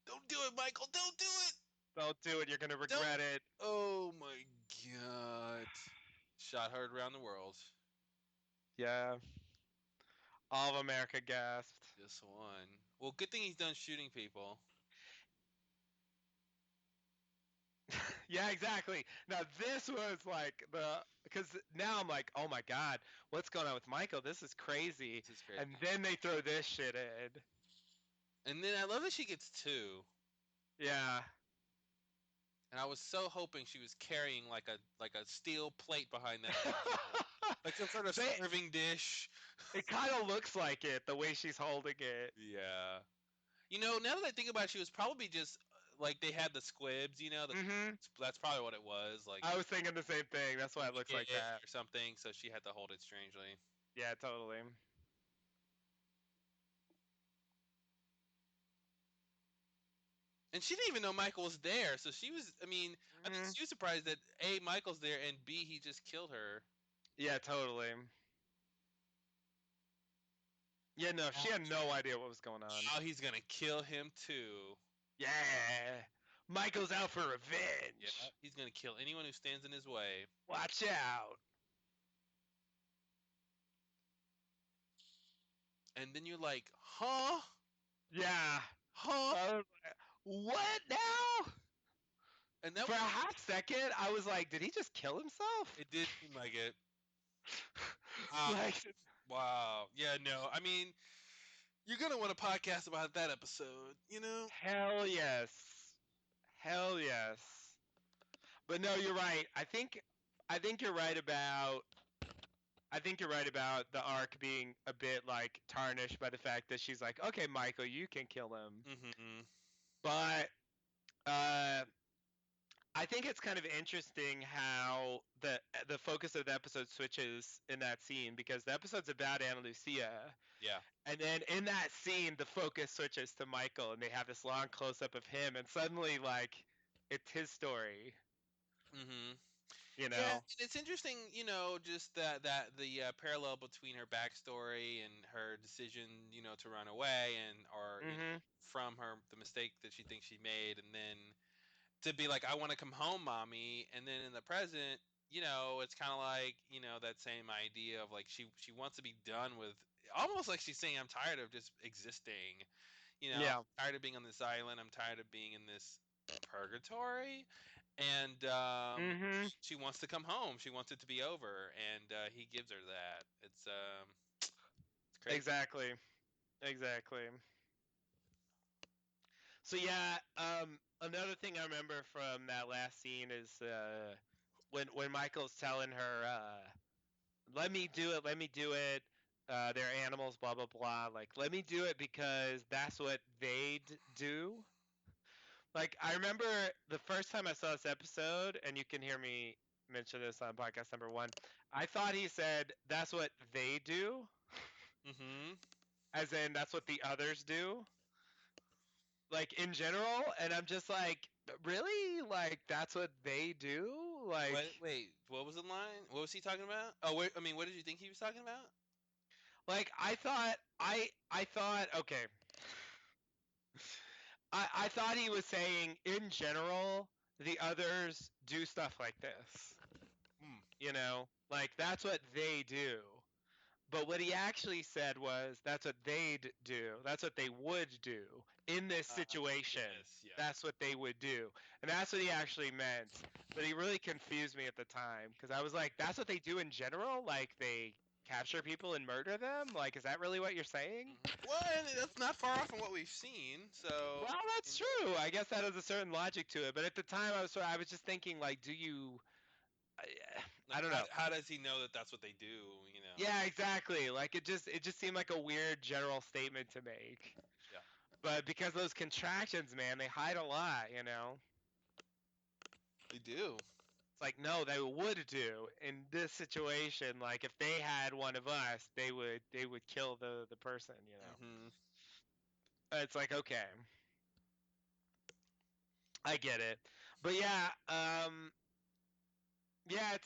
Speaker 1: Don't do it, Michael. Don't do it.
Speaker 2: Don't do it. You're gonna regret it.
Speaker 1: Oh my God. Shot heard around the world.
Speaker 2: Yeah. All of America gasped.
Speaker 1: Just one. Well, good thing he's done shooting people.
Speaker 2: Yeah, exactly. Now this was like because now I'm like, oh my god, what's going on with Michael? This is crazy.
Speaker 1: This is crazy.
Speaker 2: And then they throw this shit in.
Speaker 1: And then I love that she gets two.
Speaker 2: Yeah.
Speaker 1: And I was so hoping she was carrying like a steel plate behind that, like some sort of serving dish.
Speaker 2: It kind of looks like it the way she's holding it.
Speaker 1: Yeah. Now that I think about it, she was probably just like they had the squibs. That's probably what it was. Like
Speaker 2: I was thinking the same thing. That's why it looks like that
Speaker 1: or something. So she had to hold it strangely.
Speaker 2: Yeah, totally.
Speaker 1: And she didn't even know Michael was there, so she was. I think she was surprised that A, Michael's there, and B, he just killed her.
Speaker 2: Yeah, totally. Yeah, no, she had no idea what was going on.
Speaker 1: Now he's gonna kill him too.
Speaker 2: Yeah, Michael's out for revenge.
Speaker 1: Yeah, he's gonna kill anyone who stands in his way.
Speaker 2: Watch out.
Speaker 1: And then you're like, huh?
Speaker 2: Yeah.
Speaker 1: Huh?
Speaker 2: What now?
Speaker 1: And that
Speaker 2: for a hot second, I was like, did he just kill himself?
Speaker 1: It did seem like it.
Speaker 2: Like,
Speaker 1: wow. Yeah, no. I mean, you're gonna want a podcast about that episode,
Speaker 2: Hell yes. Hell yes. But no, you're right. I think you're right about the arc being a bit like tarnished by the fact that she's like, okay, Michael, you can kill him.
Speaker 1: Mm-hmm.
Speaker 2: But I think it's kind of interesting how the focus of the episode switches in that scene, because the episode's about Ana Lucia.
Speaker 1: Yeah.
Speaker 2: And then in that scene, the focus switches to Michael, and they have this long close up of him, and suddenly, like, it's his story.
Speaker 1: Mm-hmm.
Speaker 2: Yeah,
Speaker 1: and it's interesting, just that the parallel between her backstory and her decision, to run away or from the mistake that she thinks she made, and then to be like, I want to come home, mommy, and then in the present, it's kind of like, that same idea of like she wants to be done with, almost like she's saying, I'm tired of just existing, I'm tired of being on this island, I'm tired of being in this purgatory. And she wants to come home. She wants it to be over, and he gives her that. It's crazy.
Speaker 2: Exactly. So yeah, another thing I remember from that last scene is when Michael's telling her, "Let me do it. They're animals, blah blah blah. Like, let me do it because that's what they'd do." Like, I remember the first time I saw this episode, and you can hear me mention this on podcast number 1, I thought he said, that's what they do.
Speaker 1: Mm-hmm.
Speaker 2: As in, that's what the others do. Like, in general, and I'm just like, really? Like, that's what they do? Like,
Speaker 1: wait, what was the line? What was he talking about? Oh, what did you think he was talking about?
Speaker 2: Like, I thought, okay. I thought he was saying, in general, the others do stuff like this. Like, that's what they do. But what he actually said was, that's what they'd do. That's what they would do in this situation.
Speaker 1: Yes.
Speaker 2: That's what they would do. And that's what he actually meant. But he really confused me at the time, because I was like, that's what they do in general? Like, they capture people and murder them? Like, is that really what you're saying?
Speaker 1: Well, that's not far off from what we've seen. So.
Speaker 2: Well, that's true. I guess that has a certain logic to it. But at the time, I was just thinking, like, do you? I don't know.
Speaker 1: How does he know that that's what they do?
Speaker 2: Yeah, exactly. Like, it just seemed like a weird general statement to make.
Speaker 1: Yeah.
Speaker 2: But because those contractions, man, they hide a lot.
Speaker 1: They do.
Speaker 2: It's like, no, they would do in this situation. Like if they had one of us, they would kill the person.
Speaker 1: Hmm.
Speaker 2: It's like, okay, I get it, but yeah, yeah,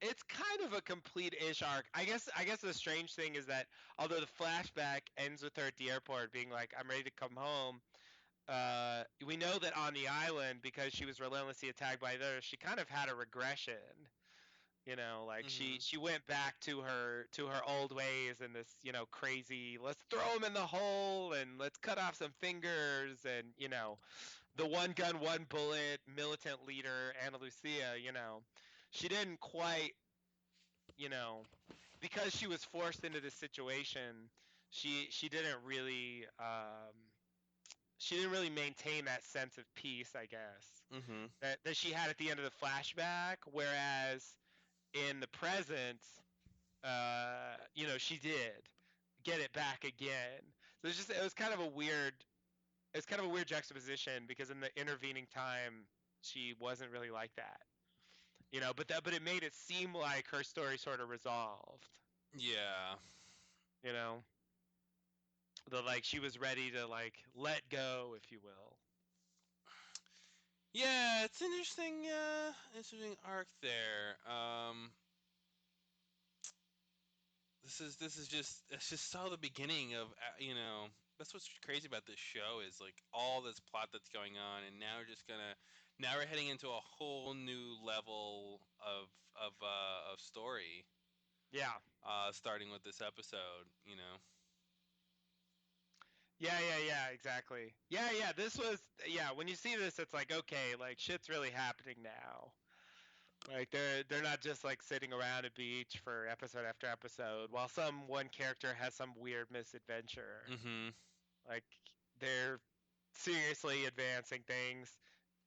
Speaker 2: it's kind of a complete-ish arc. I guess the strange thing is that although the flashback ends with her at the airport being like, "I'm ready to come home," we know that on the island, because she was relentlessly attacked by others, she kind of had a regression. Like
Speaker 1: Hmm.
Speaker 2: she went back to her old ways and this, crazy, let's throw him in the hole and let's cut off some fingers, and the one gun, one bullet militant leader Ana Lucia. She didn't quite, you know, because she was forced into this situation. She didn't really maintain that sense of peace, I guess,
Speaker 1: Hmm.
Speaker 2: that she had at the end of the flashback. Whereas in the present, she did get it back again. So it's kind of a weird juxtaposition, because in the intervening time she wasn't really like that. But it made it seem like her story sort of resolved.
Speaker 1: Yeah.
Speaker 2: You know, the like she was ready to like let go, if you will.
Speaker 1: Yeah, it's interesting arc there. This is just it's just all the beginning of that's what's crazy about this show is like all this plot that's going on, and now we're heading into a whole new level of story.
Speaker 2: Yeah.
Speaker 1: Starting with this episode,
Speaker 2: Yeah, exactly. Yeah, this was, yeah, when you see this, it's like, okay, like shit's really happening now. Like they're not just like sitting around a beach for episode after episode while some one character has some weird misadventure.
Speaker 1: Mm-hmm.
Speaker 2: Like they're seriously advancing things.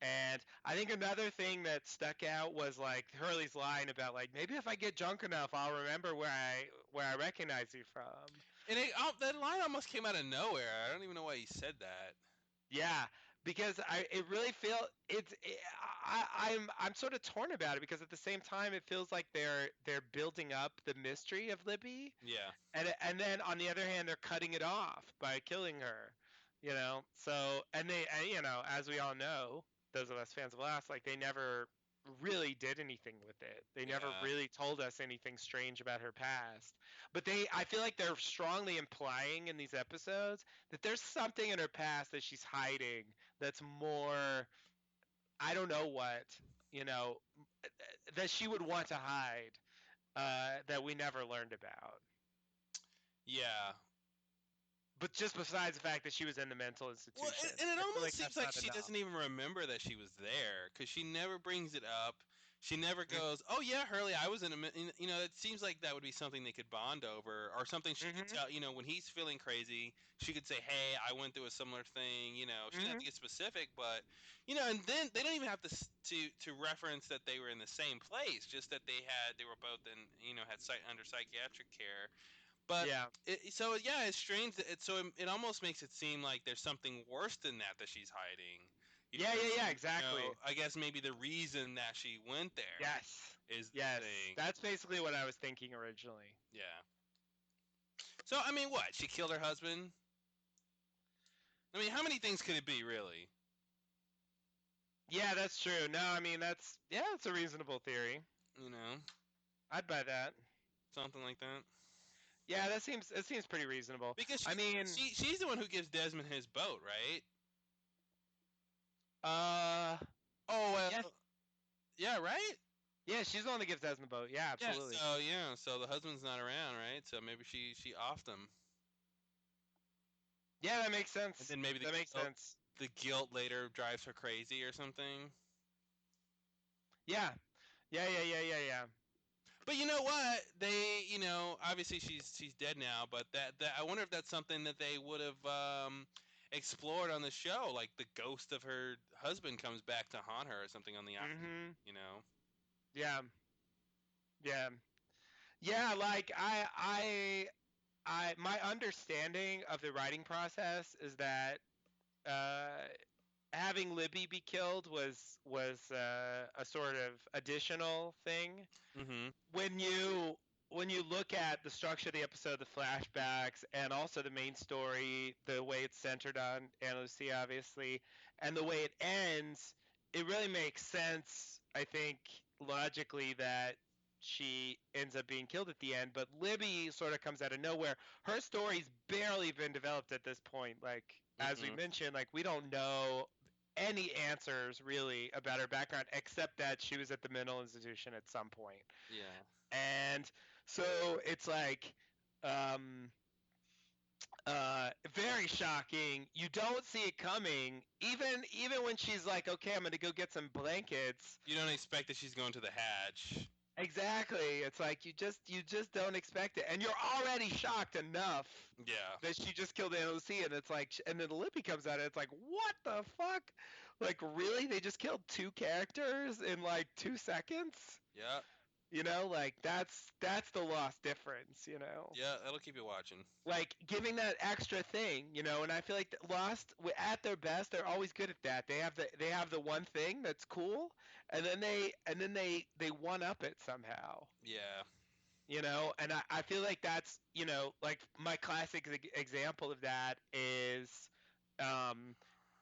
Speaker 2: And I think another thing that stuck out was like Hurley's line about like, maybe if I get drunk enough, I'll remember where I recognize you from.
Speaker 1: And that line almost came out of nowhere. I don't even know why he said that.
Speaker 2: Yeah, because it really feel I'm sort of torn about it, because at the same time it feels like they're building up the mystery of Libby,
Speaker 1: Yeah.
Speaker 2: and then on the other hand they're cutting it off by killing her. So, and as we all know, those of us fans of Last, like they never really did anything with it. They never
Speaker 1: Yeah.
Speaker 2: really told us anything strange about her past. But I feel like they're strongly implying in these episodes that there's something in her past that she's hiding, that's more, I don't know what, you know, that she would want to hide, that we never learned about.
Speaker 1: Yeah.
Speaker 2: But just besides the fact that she was in the mental
Speaker 1: Well,
Speaker 2: institution,
Speaker 1: and it
Speaker 2: I feel
Speaker 1: almost
Speaker 2: like
Speaker 1: seems
Speaker 2: that's
Speaker 1: like
Speaker 2: not
Speaker 1: she
Speaker 2: enough.
Speaker 1: doesn't even remember that she was there because she never brings it up. She never
Speaker 2: Mm-hmm.
Speaker 1: goes, "Oh yeah, Hurley, I was in a." It seems like that would be something they could bond over, or something she could
Speaker 2: Mm-hmm.
Speaker 1: tell. When he's feeling crazy, she could say, "Hey, I went through a similar thing." She didn't have to
Speaker 2: Mm-hmm.
Speaker 1: get specific, but and then they don't even have to reference that they were in the same place, just that they were both in had under psychiatric care. But
Speaker 2: Yeah.
Speaker 1: so yeah, it's strange. It almost makes it seem like there's something worse than that she's hiding.
Speaker 2: Yeah, exactly.
Speaker 1: I guess maybe the reason that she went there
Speaker 2: Yes.
Speaker 1: is the
Speaker 2: Yes.
Speaker 1: thing.
Speaker 2: That's basically what I was thinking originally.
Speaker 1: Yeah. So I mean, what? She killed her husband. I mean, how many things could it be, really?
Speaker 2: Yeah, that's true. No, I mean that's a reasonable theory.
Speaker 1: You know,
Speaker 2: I'd buy that.
Speaker 1: something like that.
Speaker 2: Yeah, that seems pretty reasonable.
Speaker 1: Because
Speaker 2: I mean,
Speaker 1: she's the one who gives Desmond his boat, right?
Speaker 2: uh,
Speaker 1: Oh well,
Speaker 2: yeah,
Speaker 1: yeah, right.
Speaker 2: yeah, she's the one that gives Desmond the boat. Yeah,
Speaker 1: Yeah.
Speaker 2: absolutely.
Speaker 1: So the husband's not around, right? So maybe she offed him.
Speaker 2: Yeah, that makes
Speaker 1: And
Speaker 2: sense.
Speaker 1: then maybe
Speaker 2: That makes sense.
Speaker 1: the guilt later drives her crazy or something.
Speaker 2: Yeah, yeah.
Speaker 1: But you know what? They, obviously she's dead now. But that I wonder if that's something that they would have explored on the show, like the ghost of her husband comes back to haunt her or something on the island.
Speaker 2: Mm-hmm.
Speaker 1: You know?
Speaker 2: Yeah, yeah, yeah. Like my understanding of the writing process is that uh, having Libby be killed was a sort of additional thing.
Speaker 1: Mm-hmm.
Speaker 2: When you look at the structure of the episode, the flashbacks, and also the main story, the way it's centered on Ana Lucia, obviously, and the way it ends, it really makes sense, I think, logically, that she ends up being killed at the end. But Libby sort of comes out of nowhere. Her story's barely been developed at this point. Like, as we
Speaker 1: Mm-hmm.
Speaker 2: mentioned, like, we don't know any answers really about her background except that she was at the mental institution at some point.
Speaker 1: Yeah.
Speaker 2: And so it's like um very shocking. You don't see it coming. Even when she's like, okay, I'm gonna go get some blankets.
Speaker 1: You don't expect that she's going to the hatch.
Speaker 2: Exactly. It's like you just don't expect it, and you're already shocked enough
Speaker 1: Yeah.
Speaker 2: that she just killed Ana Lucia, and it's like, and then Lippy comes out, and it's like, what the fuck? Like, really? They just killed two characters in like 2 seconds?
Speaker 1: Yeah.
Speaker 2: Like that's the lost difference.
Speaker 1: Yeah. That'll keep you watching.
Speaker 2: Like giving that extra thing, and I feel like Lost, at their best, they're always good at that. They have the one thing that's cool, and then they one up it somehow.
Speaker 1: Yeah.
Speaker 2: And I feel like that's, like my classic example of that is, um,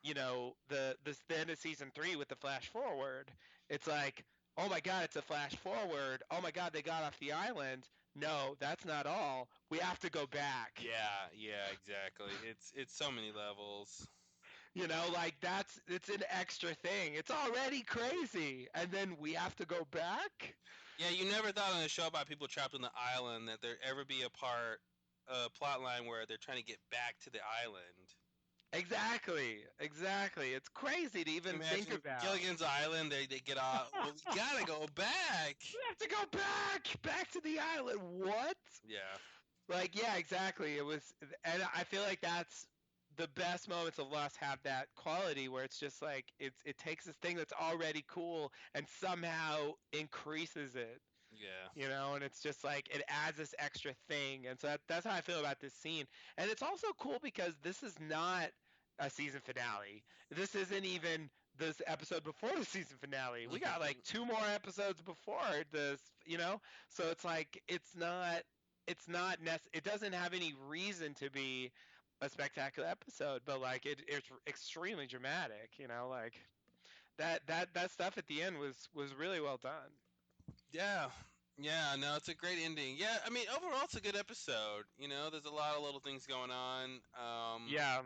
Speaker 2: the end of season 3 with the flash forward. It's like, oh my god, it's a flash forward. Oh my god, they got off the island. No, that's not all. We have to go back.
Speaker 1: Yeah. Yeah. Exactly. It's so many levels.
Speaker 2: Like it's an extra thing. It's already crazy, and then we have to go back.
Speaker 1: Yeah. You never thought on a show about people trapped on the island that there ever be a plot line where they're trying to get back to the island.
Speaker 2: Exactly. It's crazy to even think
Speaker 1: Imagine
Speaker 2: about.
Speaker 1: Gilligan's Island. They get off. Well, we gotta go back.
Speaker 2: We have to go back to the island. What?
Speaker 1: Yeah.
Speaker 2: Like, yeah, exactly. It was, and I feel like that's the best moments of Lost have that quality where it's just like it takes this thing that's already cool and somehow increases it.
Speaker 1: Yeah.
Speaker 2: And it's just like it adds this extra thing, and so that's how I feel about this scene. And it's also cool because this is not a season finale. This isn't even this episode before the season finale. We got like 2 more episodes before this, so it's like it doesn't have any reason to be a spectacular episode, but like it's extremely dramatic, like that stuff at the end was really well done.
Speaker 1: Yeah. Yeah, no, it's a great ending. Yeah, I mean, overall, it's a good episode. There's a lot of little things going on.
Speaker 2: Yeah.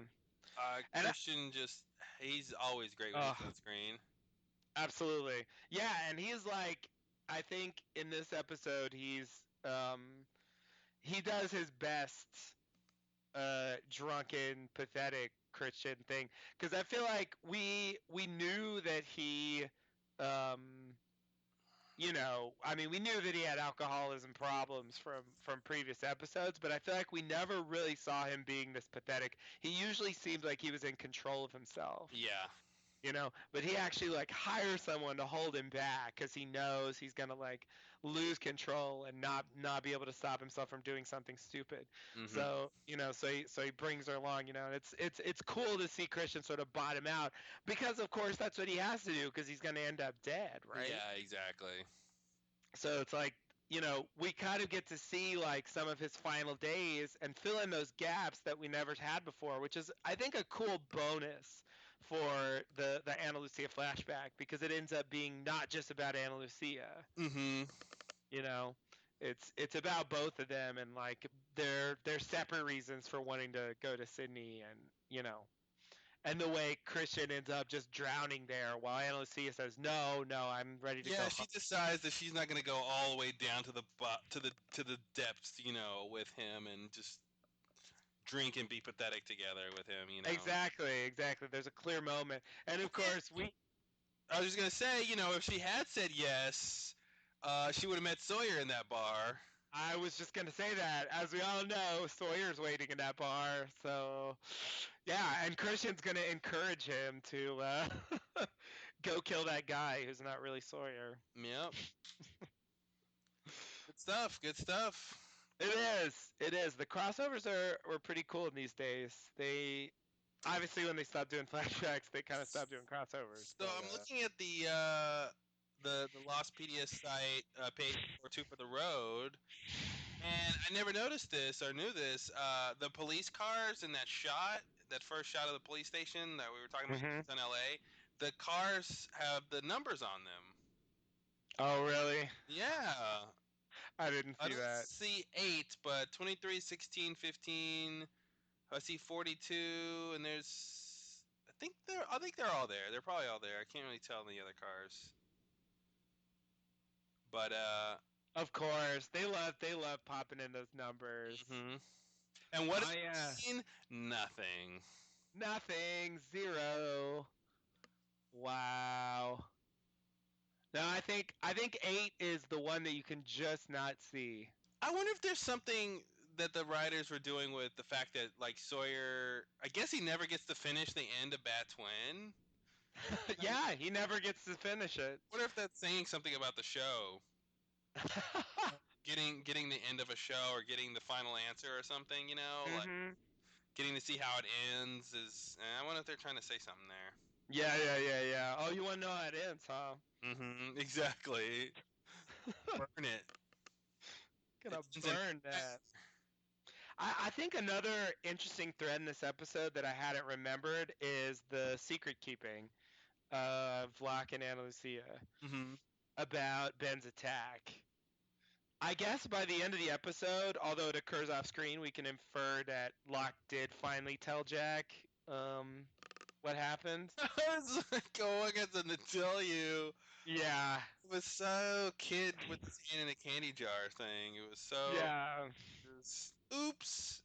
Speaker 2: And
Speaker 1: Christian he's always great when he's on screen.
Speaker 2: absolutely. Yeah, and he's like, I think in this episode he does his best drunken pathetic Christian thing, cuz I feel like we knew that he um I mean, we knew that he had alcoholism problems from previous episodes, but I feel like we never really saw him being this pathetic. He usually seemed like he was in control of himself.
Speaker 1: Yeah.
Speaker 2: But he actually like hires someone to hold him back because he knows he's gonna like lose control and not be able to stop himself from doing something stupid.
Speaker 1: Mm-hmm.
Speaker 2: So he brings her along, and it's cool to see Christian sort of bottom out because of course that's what he has to do because he's gonna end up dead, right?
Speaker 1: Yeah, exactly.
Speaker 2: So it's like, we kind of get to see like some of his final days and fill in those gaps that we never had before, which is I think a cool bonus for the Ana Lucia flashback because it ends up being not just about Ana Lucia.
Speaker 1: Mm-hmm.
Speaker 2: You know, it's about both of them and like their separate reasons for wanting to go to Sydney and the way Christian ends up just drowning there while Ana Lucia says no, I'm ready to go.
Speaker 1: Yeah, she decides that she's not going to go all the way down to the depths, with him and just drink and be pathetic together with him,
Speaker 2: Exactly. There's a clear moment, and of course
Speaker 1: I was just gonna say, if she had said yes, she would have met Sawyer in that bar.
Speaker 2: I was just gonna say that. As we all know, Sawyer's waiting in that bar, so yeah, and Christian's gonna encourage him to go kill that guy who's not really Sawyer.
Speaker 1: Yep. Good stuff. Good stuff.
Speaker 2: It is. The crossovers were pretty cool in these days. Obviously, when they stopped doing flashbacks, they kind of stopped doing crossovers.
Speaker 1: So
Speaker 2: But,
Speaker 1: I'm looking at the Lostpedia site page or two for the road, and I never noticed this or knew this. The police cars in that shot, that first shot of the police station that we were talking
Speaker 2: hmm
Speaker 1: about in LA, the cars have the numbers on them.
Speaker 2: Oh, really?
Speaker 1: Yeah.
Speaker 2: I didn't
Speaker 1: I
Speaker 2: see
Speaker 1: don't
Speaker 2: that.
Speaker 1: see 8, but 23, 16, 15. I see 42, and there's. I think they're all there. They're probably all there. I can't really tell in the other cars. But
Speaker 2: Of course, they love popping in those numbers.
Speaker 1: mhm. And what does
Speaker 2: I
Speaker 1: it mean? Nothing.
Speaker 2: nothing, zero. Wow. No, I think 8 is the one that you can just not see.
Speaker 1: I wonder if there's something that the writers were doing with the fact that like Sawyer, I guess he never gets to finish the end of Bat Twin.
Speaker 2: Yeah, he never gets to finish it.
Speaker 1: I wonder if that's saying something about the show. Getting the end of a show or getting the final answer or something, like
Speaker 2: hmm
Speaker 1: getting to see how it ends is. I wonder if they're trying to say something there.
Speaker 2: Yeah. Oh, you want to know how it ends, huh?
Speaker 1: Exactly. Burn it.
Speaker 2: Gonna
Speaker 1: It's in-
Speaker 2: burn that. I think another interesting thread in this episode that I hadn't remembered is the secret keeping of Locke and Ana Lucia
Speaker 1: Mhm.
Speaker 2: about Ben's attack. I guess by the end of the episode, although it occurs off screen, we can infer that Locke did finally tell Jack what happened.
Speaker 1: I was like, oh, I got something to tell you.
Speaker 2: Yeah,
Speaker 1: It was so kid with his hand in a candy jar thing. It was so.
Speaker 2: yeah.
Speaker 1: Oops.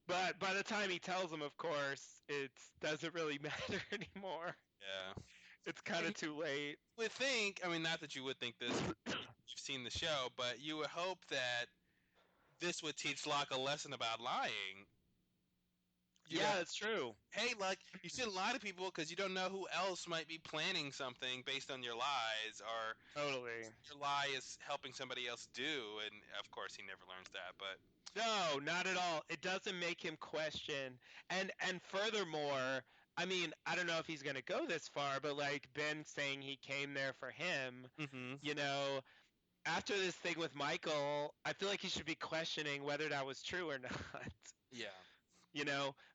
Speaker 2: But by the time he tells him, of course, it doesn't really matter anymore.
Speaker 1: Yeah.
Speaker 2: It's kind of too late.
Speaker 1: Would think. I mean, not that you would think this. You've seen the show, but you would hope that this would teach Locke a lesson about lying.
Speaker 2: Yeah, that's true.
Speaker 1: Hey, like you shouldn't lie to people because you don't know who else might be planning something based on your lies, or
Speaker 2: Totally.
Speaker 1: your lie is helping somebody else do. And of course, he never learns that. But
Speaker 2: No, not at all. It doesn't make him question. And furthermore, I mean, I don't know if he's going to go this far, but like Ben saying he came there for him,
Speaker 1: mm-hmm.
Speaker 2: you know, after this thing with Michael, I feel like he should be questioning whether that was true or not.
Speaker 1: Yeah.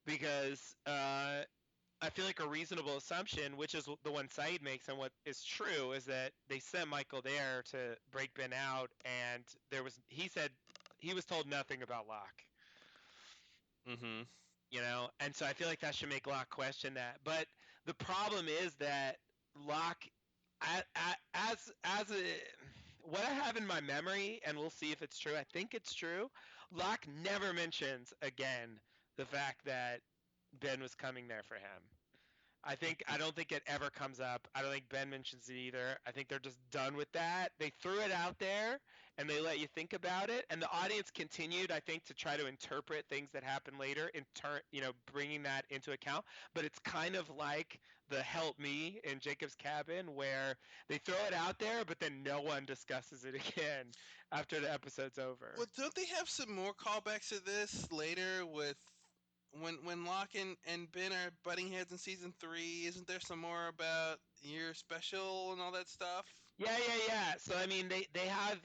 Speaker 2: Because I feel like a reasonable assumption, which is the one Saeed makes and what is true, is that they sent Michael there to break Ben out, and he said he was told nothing about Locke.
Speaker 1: Mm-hmm.
Speaker 2: And so I feel like that should make Locke question that. But the problem is that Locke, as what I have in my memory, and we'll see if it's true. I think it's true. Locke never mentions again the fact that Ben was coming there for him. I don't think it ever comes up. I don't think Ben mentions it either. I think they're just done with that. They threw it out there and they let you think about it, and the audience continued, I think, to try to interpret things that happen later in turn, bringing that into account. But it's kind of like the Help Me in Jacob's Cabin, where they throw it out there, but then no one discusses it again after the episode's over.
Speaker 1: Well, don't they have some more callbacks to this later with when Locke and Ben are butting heads in season 3? Isn't there some more about your special and all that stuff?
Speaker 2: Yeah. So I mean, they have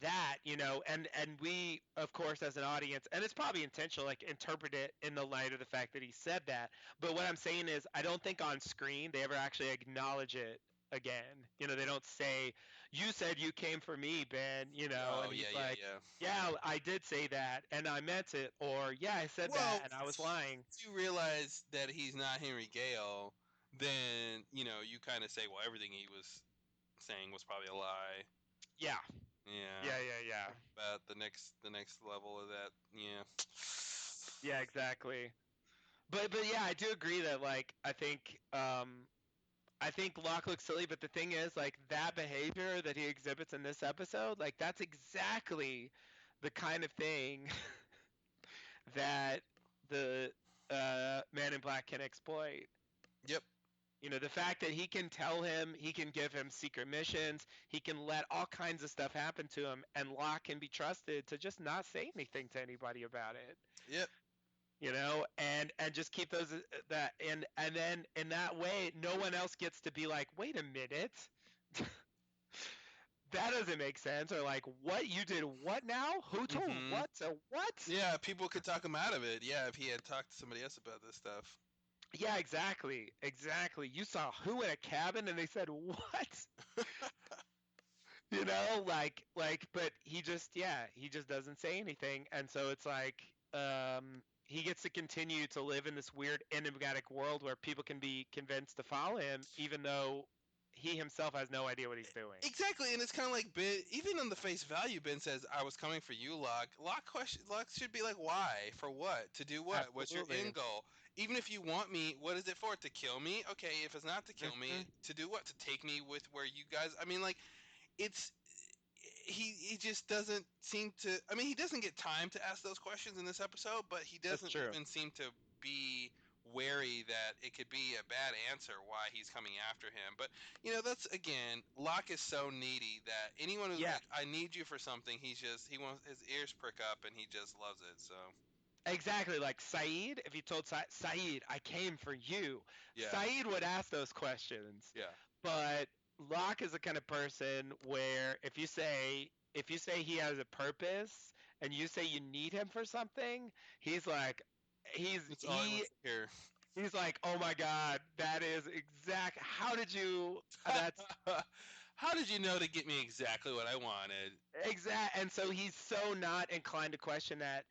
Speaker 2: that, and we, of course, as an audience, and it's probably intentional, like interpret it in the light of the fact that he said that. But what I'm saying is, I don't think on screen they ever actually acknowledge it again. They don't say, "You said you came for me, Ben,"
Speaker 1: Oh,
Speaker 2: and he's
Speaker 1: yeah,
Speaker 2: like,
Speaker 1: yeah.
Speaker 2: "Yeah, I did say that, and I meant it," or "Yeah, I said
Speaker 1: Well,
Speaker 2: that, and I was lying."
Speaker 1: once you realize that he's not Henry Gale, then you kind of say, well, everything he was saying was probably a lie.
Speaker 2: Yeah.
Speaker 1: Yeah.
Speaker 2: Yeah.
Speaker 1: About the next level of that. Yeah.
Speaker 2: Yeah, exactly. But yeah, I do agree that like I think Locke looks silly, but the thing is like that behavior that he exhibits in this episode, like that's exactly the kind of thing that the Man in Black can exploit.
Speaker 1: Yep.
Speaker 2: The fact that he can tell him, he can give him secret missions, he can let all kinds of stuff happen to him, and Locke can be trusted to just not say anything to anybody about it.
Speaker 1: Yep.
Speaker 2: and just keep those that and then in that way no one else gets to be like, wait a minute, that doesn't make sense, or like, what, you did what now, who told
Speaker 1: Mm-hmm.
Speaker 2: what, so what.
Speaker 1: Yeah, people could talk him out of it. Yeah, if he had talked to somebody else about this stuff.
Speaker 2: Yeah, exactly, you saw who in a cabin and they said what. But he just doesn't say anything, and so it's like, he gets to continue to live in this weird enigmatic world where people can be convinced to follow him, even though he himself has no idea what he's doing.
Speaker 1: Exactly, and it's kind of like Ben. Even on the face value, Ben says, "I was coming for you, Locke." Locke should be like, "Why? For what? To do what? What's your
Speaker 2: Absolutely.
Speaker 1: end goal? Even if you want me, what is it for? To kill me? Okay, if it's not to kill me,
Speaker 2: Mhm.
Speaker 1: to do what? To take me with where you guys? I mean, like, it's he just doesn't seem to. I mean, he doesn't get time to ask those questions in this episode, but he
Speaker 2: That's
Speaker 1: doesn't
Speaker 2: true.
Speaker 1: even seem to be wary that it could be a bad answer why he's coming after him. But that's again, Locke is so needy that anyone who's
Speaker 2: Yeah,
Speaker 1: like, "I need you for something," he wants his ears prick up and he just loves it. So
Speaker 2: exactly. Like Saeed, if you told Saeed, I came for you,
Speaker 1: yeah,
Speaker 2: Saeed would ask those questions.
Speaker 1: yeah,
Speaker 2: But Locke is the kind of person where if you say he has a purpose and you say you need him for something, he's like he's
Speaker 1: that's all he
Speaker 2: he
Speaker 1: wants to hear.
Speaker 2: he's like, "Oh my god, that is exact how did you that's
Speaker 1: How did you know to get me exactly what I wanted?
Speaker 2: exact." And so he's so not inclined to question that.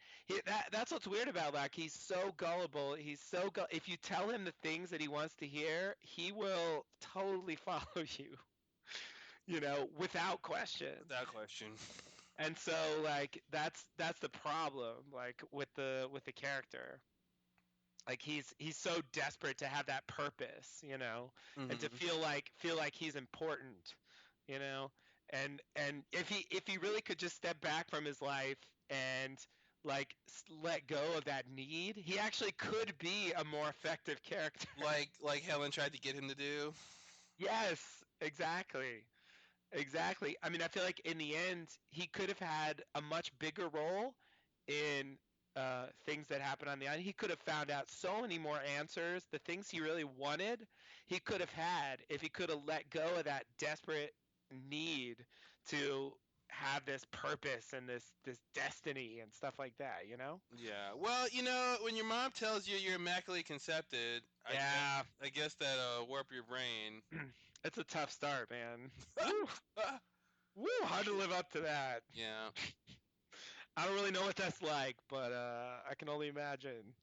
Speaker 2: That's what's weird about Locke. He's so gullible. If you tell him the things that he wants to hear, he will totally follow you, without question.
Speaker 1: Without question.
Speaker 2: And so like that's the problem, like with the character. Like he's so desperate to have that purpose, and to
Speaker 1: Hmm.
Speaker 2: feel like he's important, you know. And if he really could just step back from his life and like let go of that need, he actually could be a more effective character.
Speaker 1: Like Helen tried to get him to do.
Speaker 2: Yes, exactly. Exactly. I mean, I feel like in the end, he could have had a much bigger role in things that happen on the island. He could have found out so many more answers. The things he really wanted, he could have had if he could have let go of that desperate need to have this purpose and this destiny and stuff like that.
Speaker 1: Yeah. Well, when your mom tells you you're immaculately concepted,
Speaker 2: Yeah,
Speaker 1: I guess that'll warp your brain.
Speaker 2: it's a tough start, man. Woo, woo, hard to live up to that.
Speaker 1: Yeah.
Speaker 2: I don't really know what that's like, but I can only imagine.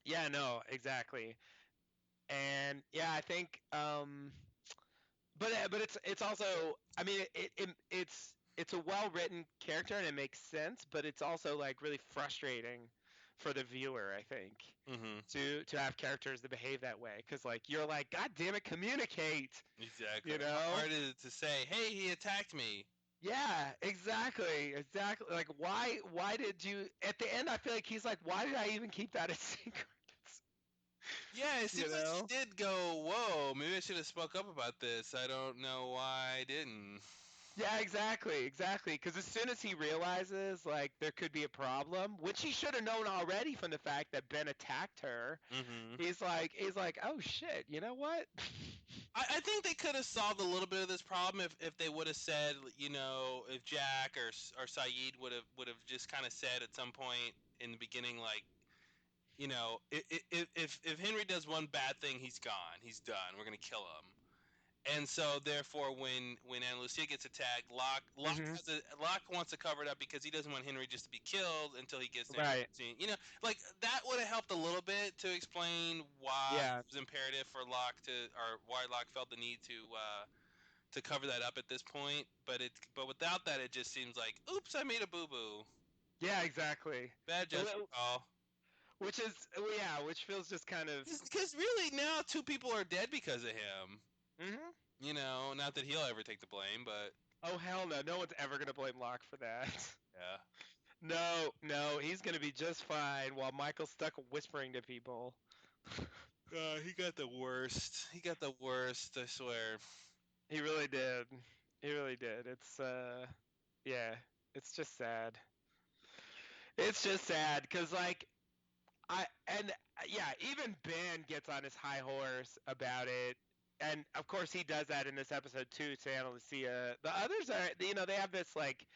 Speaker 2: Yeah, no, exactly. And yeah, I think, but it's also, I mean, it's a well written character and it makes sense, but it's also like really frustrating for the viewer, I think,
Speaker 1: Mhm.
Speaker 2: to have characters that behave that way, because like you're like, God damn it, communicate,
Speaker 1: Exactly.
Speaker 2: you
Speaker 1: How
Speaker 2: know?
Speaker 1: hard is it to say, "Hey, he attacked me"?
Speaker 2: Yeah, exactly. Like, why did you? At the end, I feel like he's like, why did I even keep that a secret?
Speaker 1: Yeah, it
Speaker 2: You
Speaker 1: seems like he
Speaker 2: know?
Speaker 1: did go, "Whoa, maybe I should have spoke up about this. I don't know why I didn't."
Speaker 2: Yeah, exactly. Because as soon as he realizes like there could be a problem, which he should have known already from the fact that Ben attacked her,
Speaker 1: Mhm.
Speaker 2: he's like, oh shit, you know what?
Speaker 1: I think they could have solved a little bit of this problem if they would have said, if Jack or Saeed would have just kind of said at some point in the beginning, like, if Henry does one bad thing, he's gone, he's done, we're gonna kill him. And so, therefore, when Ana Lucia gets attacked,
Speaker 2: Hmm.
Speaker 1: Locke wants to cover it up because he doesn't want Henry just to be killed until he gets there.
Speaker 2: Right.
Speaker 1: Like that would have helped a little bit to explain why
Speaker 2: Yeah.
Speaker 1: it was imperative for Locke or why Locke felt the need to cover that up at this point. But without that, it just seems like, oops, I made a boo boo,
Speaker 2: Yeah, exactly.
Speaker 1: bad judgment call.
Speaker 2: Which is, yeah, which feels just kind of.
Speaker 1: Because really now two people are dead because of him.
Speaker 2: Hmm.
Speaker 1: Not that he'll ever take the blame, but
Speaker 2: Oh hell no, no one's ever gonna blame Locke for that.
Speaker 1: yeah.
Speaker 2: No, he's gonna be just fine while Michael's stuck whispering to people.
Speaker 1: He got the worst. He got the worst, I swear.
Speaker 2: He really did. He really did. Yeah, it's just sad. It's just sad because like Yeah, even Ben gets on his high horse about it, and of course he does that in this episode too to Ana Lucia. The others are, they have this like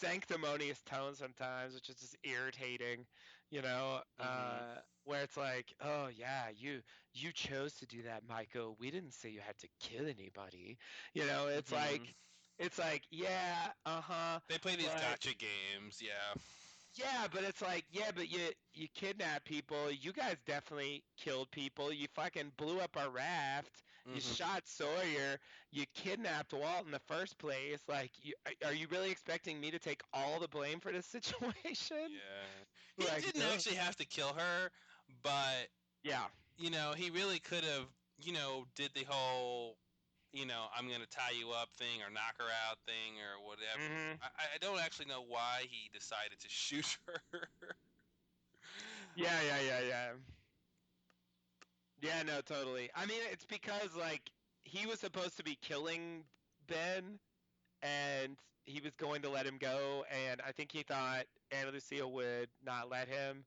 Speaker 2: sanctimonious tone sometimes, which is just irritating,
Speaker 1: Mm-hmm.
Speaker 2: where it's like, oh yeah, you chose to do that, Michael. We didn't say you had to kill anybody. It's
Speaker 1: Mm-hmm.
Speaker 2: like, yeah, uh-huh,
Speaker 1: They play these
Speaker 2: but
Speaker 1: gotcha games, yeah.
Speaker 2: yeah, but it's like, yeah, but you kidnapped people. You guys definitely killed people. You fucking blew up our raft. You
Speaker 1: Mm-hmm.
Speaker 2: shot Sawyer. You kidnapped Walt in the first place. Like, are you really expecting me to take all the blame for this situation?
Speaker 1: Yeah. He
Speaker 2: Like,
Speaker 1: didn't
Speaker 2: ugh.
Speaker 1: actually have to kill her, but
Speaker 2: Yeah.
Speaker 1: he really could have, did the whole, I'm gonna tie you up thing or knock her out thing or whatever.
Speaker 2: Hmm.
Speaker 1: I don't actually know why he decided to shoot her.
Speaker 2: Yeah, yeah, yeah, yeah. Yeah, no, totally. I mean, it's because like he was supposed to be killing Ben, and he was going to let him go, and I think he thought Ana Lucia would not let him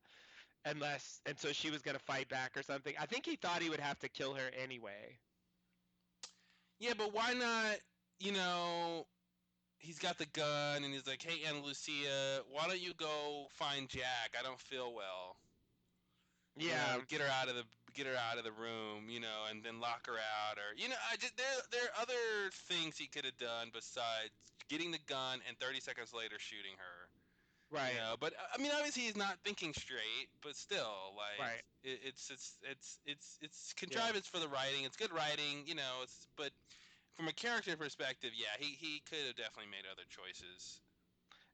Speaker 2: and so she was going to fight back or something. I think he thought he would have to kill her anyway.
Speaker 1: Yeah, but why not? You know, he's got the gun and he's like, "Hey, Ana Lucia, why don't you go find Jack? I don't feel well.
Speaker 2: Yeah,
Speaker 1: Get her out of the room, and then lock her out, or I just there are other things he could have done besides getting the gun and 30 seconds later shooting her.
Speaker 2: right,
Speaker 1: But I mean, obviously he's not thinking straight, but still, like
Speaker 2: right.
Speaker 1: it's
Speaker 2: Yeah,
Speaker 1: contrivance for the writing. It's good writing, but from a character perspective, yeah, he could have definitely made other choices.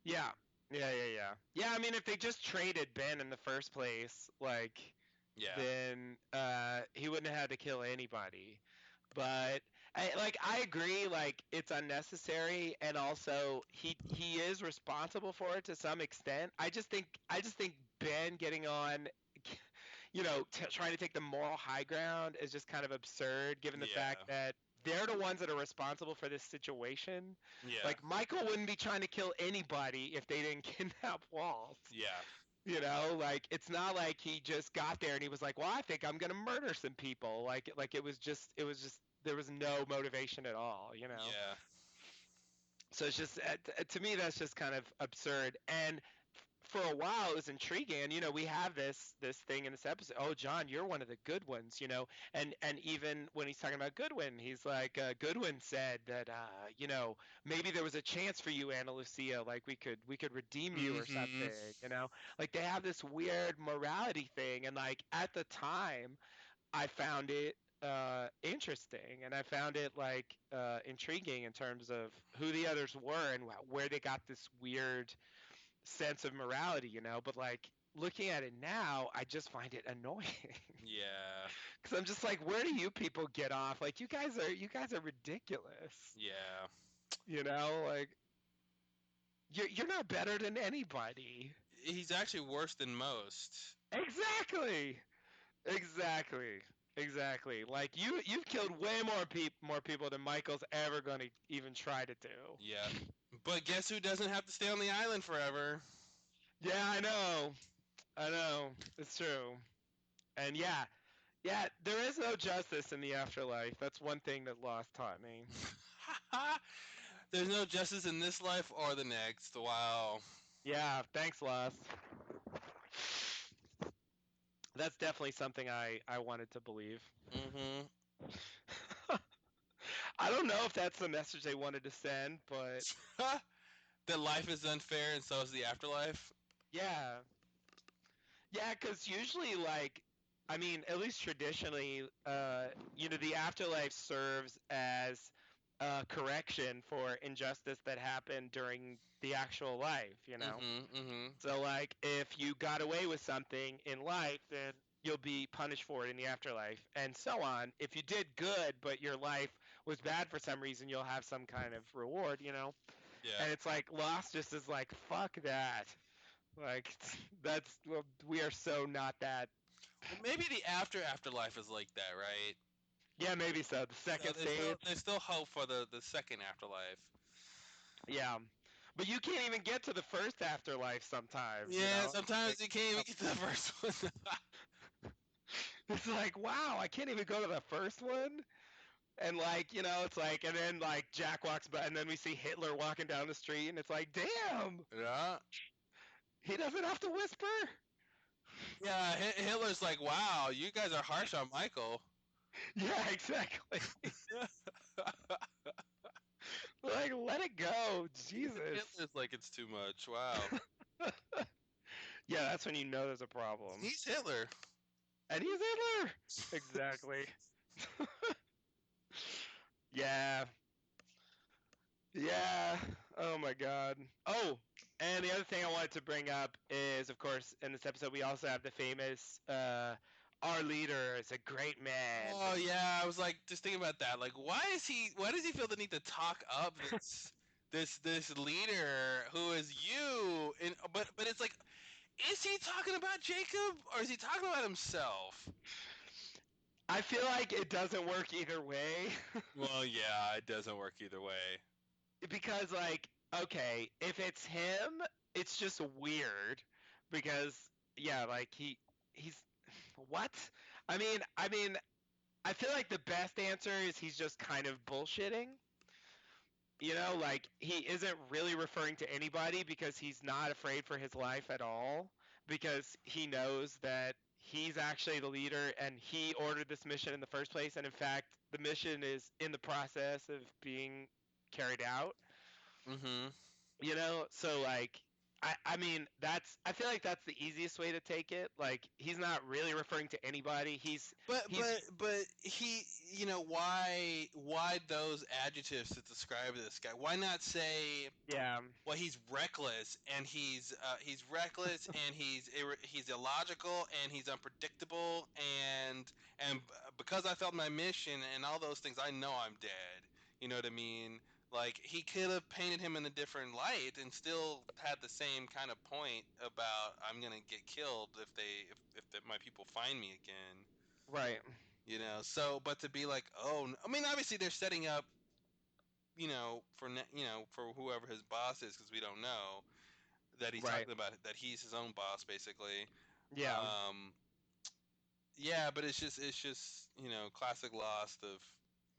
Speaker 2: yeah, yeah, yeah, yeah. Yeah, I mean, if they just traded Ben in the first place, like,
Speaker 1: Yeah,
Speaker 2: then he wouldn't have had to kill anybody. But I agree, like it's unnecessary, and also he is responsible for it to some extent. I just think Ben getting on, trying to take the moral high ground is just kind of absurd, given the fact
Speaker 1: yeah,
Speaker 2: that they're the ones that are responsible for this situation.
Speaker 1: yeah,
Speaker 2: Like Michael wouldn't be trying to kill anybody if they didn't kidnap Walt.
Speaker 1: yeah,
Speaker 2: Like it's not like he just got there and he was like, "Well, I think I'm gonna murder some people." Like it was just there was no motivation at all.
Speaker 1: yeah.
Speaker 2: So it's just to me that's just kind of absurd. And for a while it was intriguing. And we have this thing in this episode. Oh, John, you're one of the good ones. And even when he's talking about Goodwin, he's like, Goodwin said that maybe there was a chance for you, Ana Lucia. Like we could redeem you or
Speaker 1: Mm-hmm.
Speaker 2: something. Like they have this weird morality thing, and like at the time I found it interesting, and I found it like intriguing in terms of who the others were and where they got this weird sense of morality. But like looking at it now, I just find it annoying
Speaker 1: Yeah,
Speaker 2: because I'm just like, where do you people get off? Like you guys are ridiculous.
Speaker 1: yeah.
Speaker 2: Like you're not better than anybody.
Speaker 1: He's actually worse than most.
Speaker 2: Exactly. Exactly. Exactly. Like you've killed way more people than Michael's ever going to even try to do.
Speaker 1: Yeah. But guess who doesn't have to stay on the island forever?
Speaker 2: Yeah, I know. I know. It's true. And yeah, yeah, there is no justice in the afterlife. That's one thing that Lost taught me.
Speaker 1: There's no justice in this life or the next. Wow.
Speaker 2: Yeah, thanks, Lost. That's definitely something I wanted to believe.
Speaker 1: Mm-hmm.
Speaker 2: I don't know if that's the message they wanted to send, but
Speaker 1: That life is unfair and so is the afterlife.
Speaker 2: yeah. Yeah, because usually, like, I mean, at least traditionally, the afterlife serves as correction for injustice that happened during the actual life.
Speaker 1: Mm-hmm. Mm-hmm.
Speaker 2: So, like, if you got away with something in life, then you'll be punished for it in the afterlife, and so on. If you did good, but your life was bad for some reason, you'll have some kind of reward.
Speaker 1: Yeah.
Speaker 2: And it's like Lost just is like, fuck that. Like well, we are so not that.
Speaker 1: Well, maybe the afterlife is like that, right?
Speaker 2: Yeah, maybe so. The
Speaker 1: So
Speaker 2: second
Speaker 1: there's still
Speaker 2: stage.
Speaker 1: there's still hope for the second afterlife.
Speaker 2: Yeah. But you can't even get to the first afterlife sometimes, you
Speaker 1: Yeah,
Speaker 2: know? Like,
Speaker 1: sometimes you can't even get to the first one.
Speaker 2: it's like, wow, I can't even go to the first one? And like, it's like, and then like Jack walks by, and then we see Hitler walking down the street, and it's like, damn,
Speaker 1: Yeah.
Speaker 2: he doesn't have to whisper.
Speaker 1: Yeah, Hitler's like, wow, you guys are harsh on Michael.
Speaker 2: Yeah, exactly. Like, let it go, Jesus.
Speaker 1: Hitler's like, it's too much. Wow.
Speaker 2: Yeah, that's when you know there's a problem.
Speaker 1: He's Hitler.
Speaker 2: And he's Hitler. Exactly. Yeah. Yeah. Oh my God. Oh, and the other thing I wanted to bring up is, of course, in this episode we also have the famous "Our leader is a great man."
Speaker 1: Oh yeah, I was like just thinking about that. Like, why does he feel the need to talk up this leader who is you? And but it's like, is he talking about Jacob or is he talking about himself?
Speaker 2: I feel like it doesn't work either way.
Speaker 1: Well, yeah, it doesn't work either way.
Speaker 2: Because, like, okay, if it's him, it's just weird. Because, yeah, like he's what? I mean, I feel like the best answer is he's just kind of bullshitting. Like he isn't really referring to anybody because he's not afraid for his life at all because he knows that he's actually the leader and he ordered this mission in the first place, and in fact the mission is in the process of being carried out.
Speaker 1: Mm-hmm.
Speaker 2: So like I mean I feel like that's the easiest way to take it. Like he's not really referring to anybody. He's
Speaker 1: But he, why those adjectives to describe this guy? Why not say,
Speaker 2: yeah,
Speaker 1: well, he's reckless and he's reckless and he's illogical and he's unpredictable and because I failed my mission and all those things, I know I'm dead. You know what I mean? Like he could have painted him in a different light and still had the same kind of point about I'm gonna get killed if my people find me again.
Speaker 2: right,
Speaker 1: So but to be like, oh, I mean, obviously they're setting up, for whoever his boss is, because we don't know that he's
Speaker 2: right,
Speaker 1: talking about that he's his own boss basically.
Speaker 2: yeah.
Speaker 1: Um, yeah, but it's just classic Lost of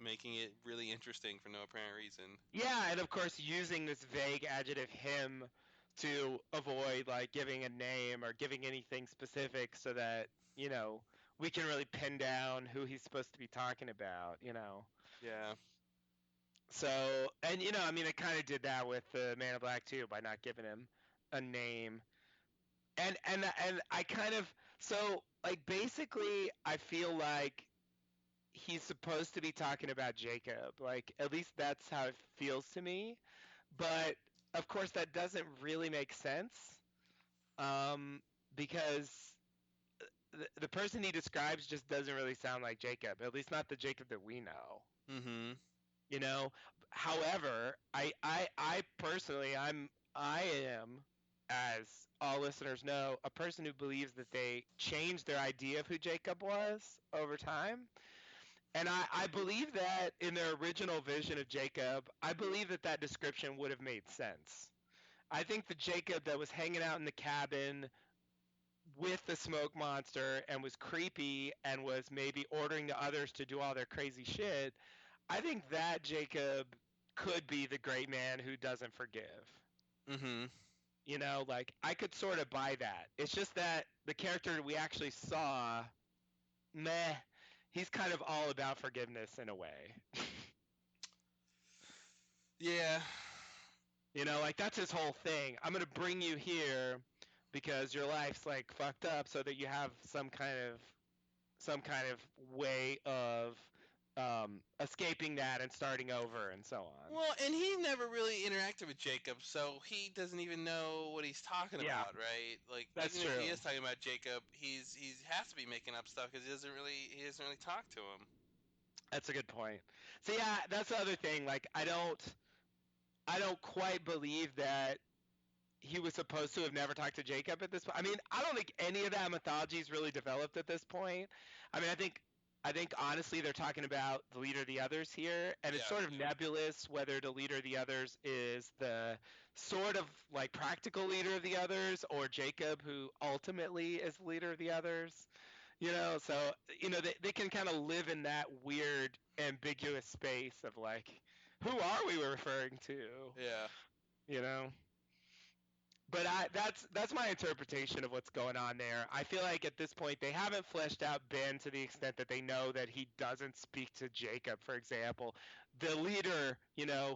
Speaker 1: making it really interesting for no apparent reason.
Speaker 2: Yeah, and of course using this vague adjective him to avoid like giving a name or giving anything specific so that, you know, we can really pin down who he's supposed to be talking about.
Speaker 1: Yeah.
Speaker 2: So, and I mean it kind of did that with the Man in Black too by not giving him a name. And I kind of so like basically I feel like he's supposed to be talking about Jacob. Like at least that's how it feels to me. But of course, that doesn't really make sense um, because the person he describes just doesn't really sound like Jacob. At least not the Jacob that we know.
Speaker 1: Mm-hmm.
Speaker 2: You know. However, I personally, I am, as all listeners know, a person who believes that they changed their idea of who Jacob was over time. And I believe that in their original vision of Jacob, I believe that that description would have made sense. I think the Jacob that was hanging out in the cabin with the smoke monster and was creepy and was maybe ordering the others to do all their crazy shit, I think that Jacob could be the great man who doesn't forgive.
Speaker 1: Mm-hmm.
Speaker 2: Like I could sort of buy that. It's just that the character we actually saw, meh, he's kind of all about forgiveness in a way.
Speaker 1: Yeah.
Speaker 2: Like that's his whole thing. I'm gonna bring you here because your life's like fucked up, so that you have some kind of way of escaping that and starting over and so on.
Speaker 1: Well, and he never really interacted with Jacob, so he doesn't even know what he's talking
Speaker 2: Yeah,
Speaker 1: about, right? Like,
Speaker 2: that's
Speaker 1: even if he
Speaker 2: true.
Speaker 1: is talking about Jacob, he has to be making up stuff because he doesn't really talk to him.
Speaker 2: That's a good point. So yeah, that's the other thing. Like I don't quite believe that he was supposed to have never talked to Jacob at this point. I mean, I don't think any of that mythology is really developed at this point. I mean, I think I think honestly they're talking about the leader of the others here, and it's
Speaker 1: Yeah,
Speaker 2: sort of
Speaker 1: yeah.
Speaker 2: nebulous whether the leader of the others is the sort of like practical leader of the others or Jacob who ultimately is the leader of the others. So they can kind of live in that weird ambiguous space of like who are we referring to?
Speaker 1: Yeah.
Speaker 2: You know? But that's my interpretation of what's going on there. I feel like at this point they haven't fleshed out Ben to the extent that they know that he doesn't speak to Jacob, for example, the leader.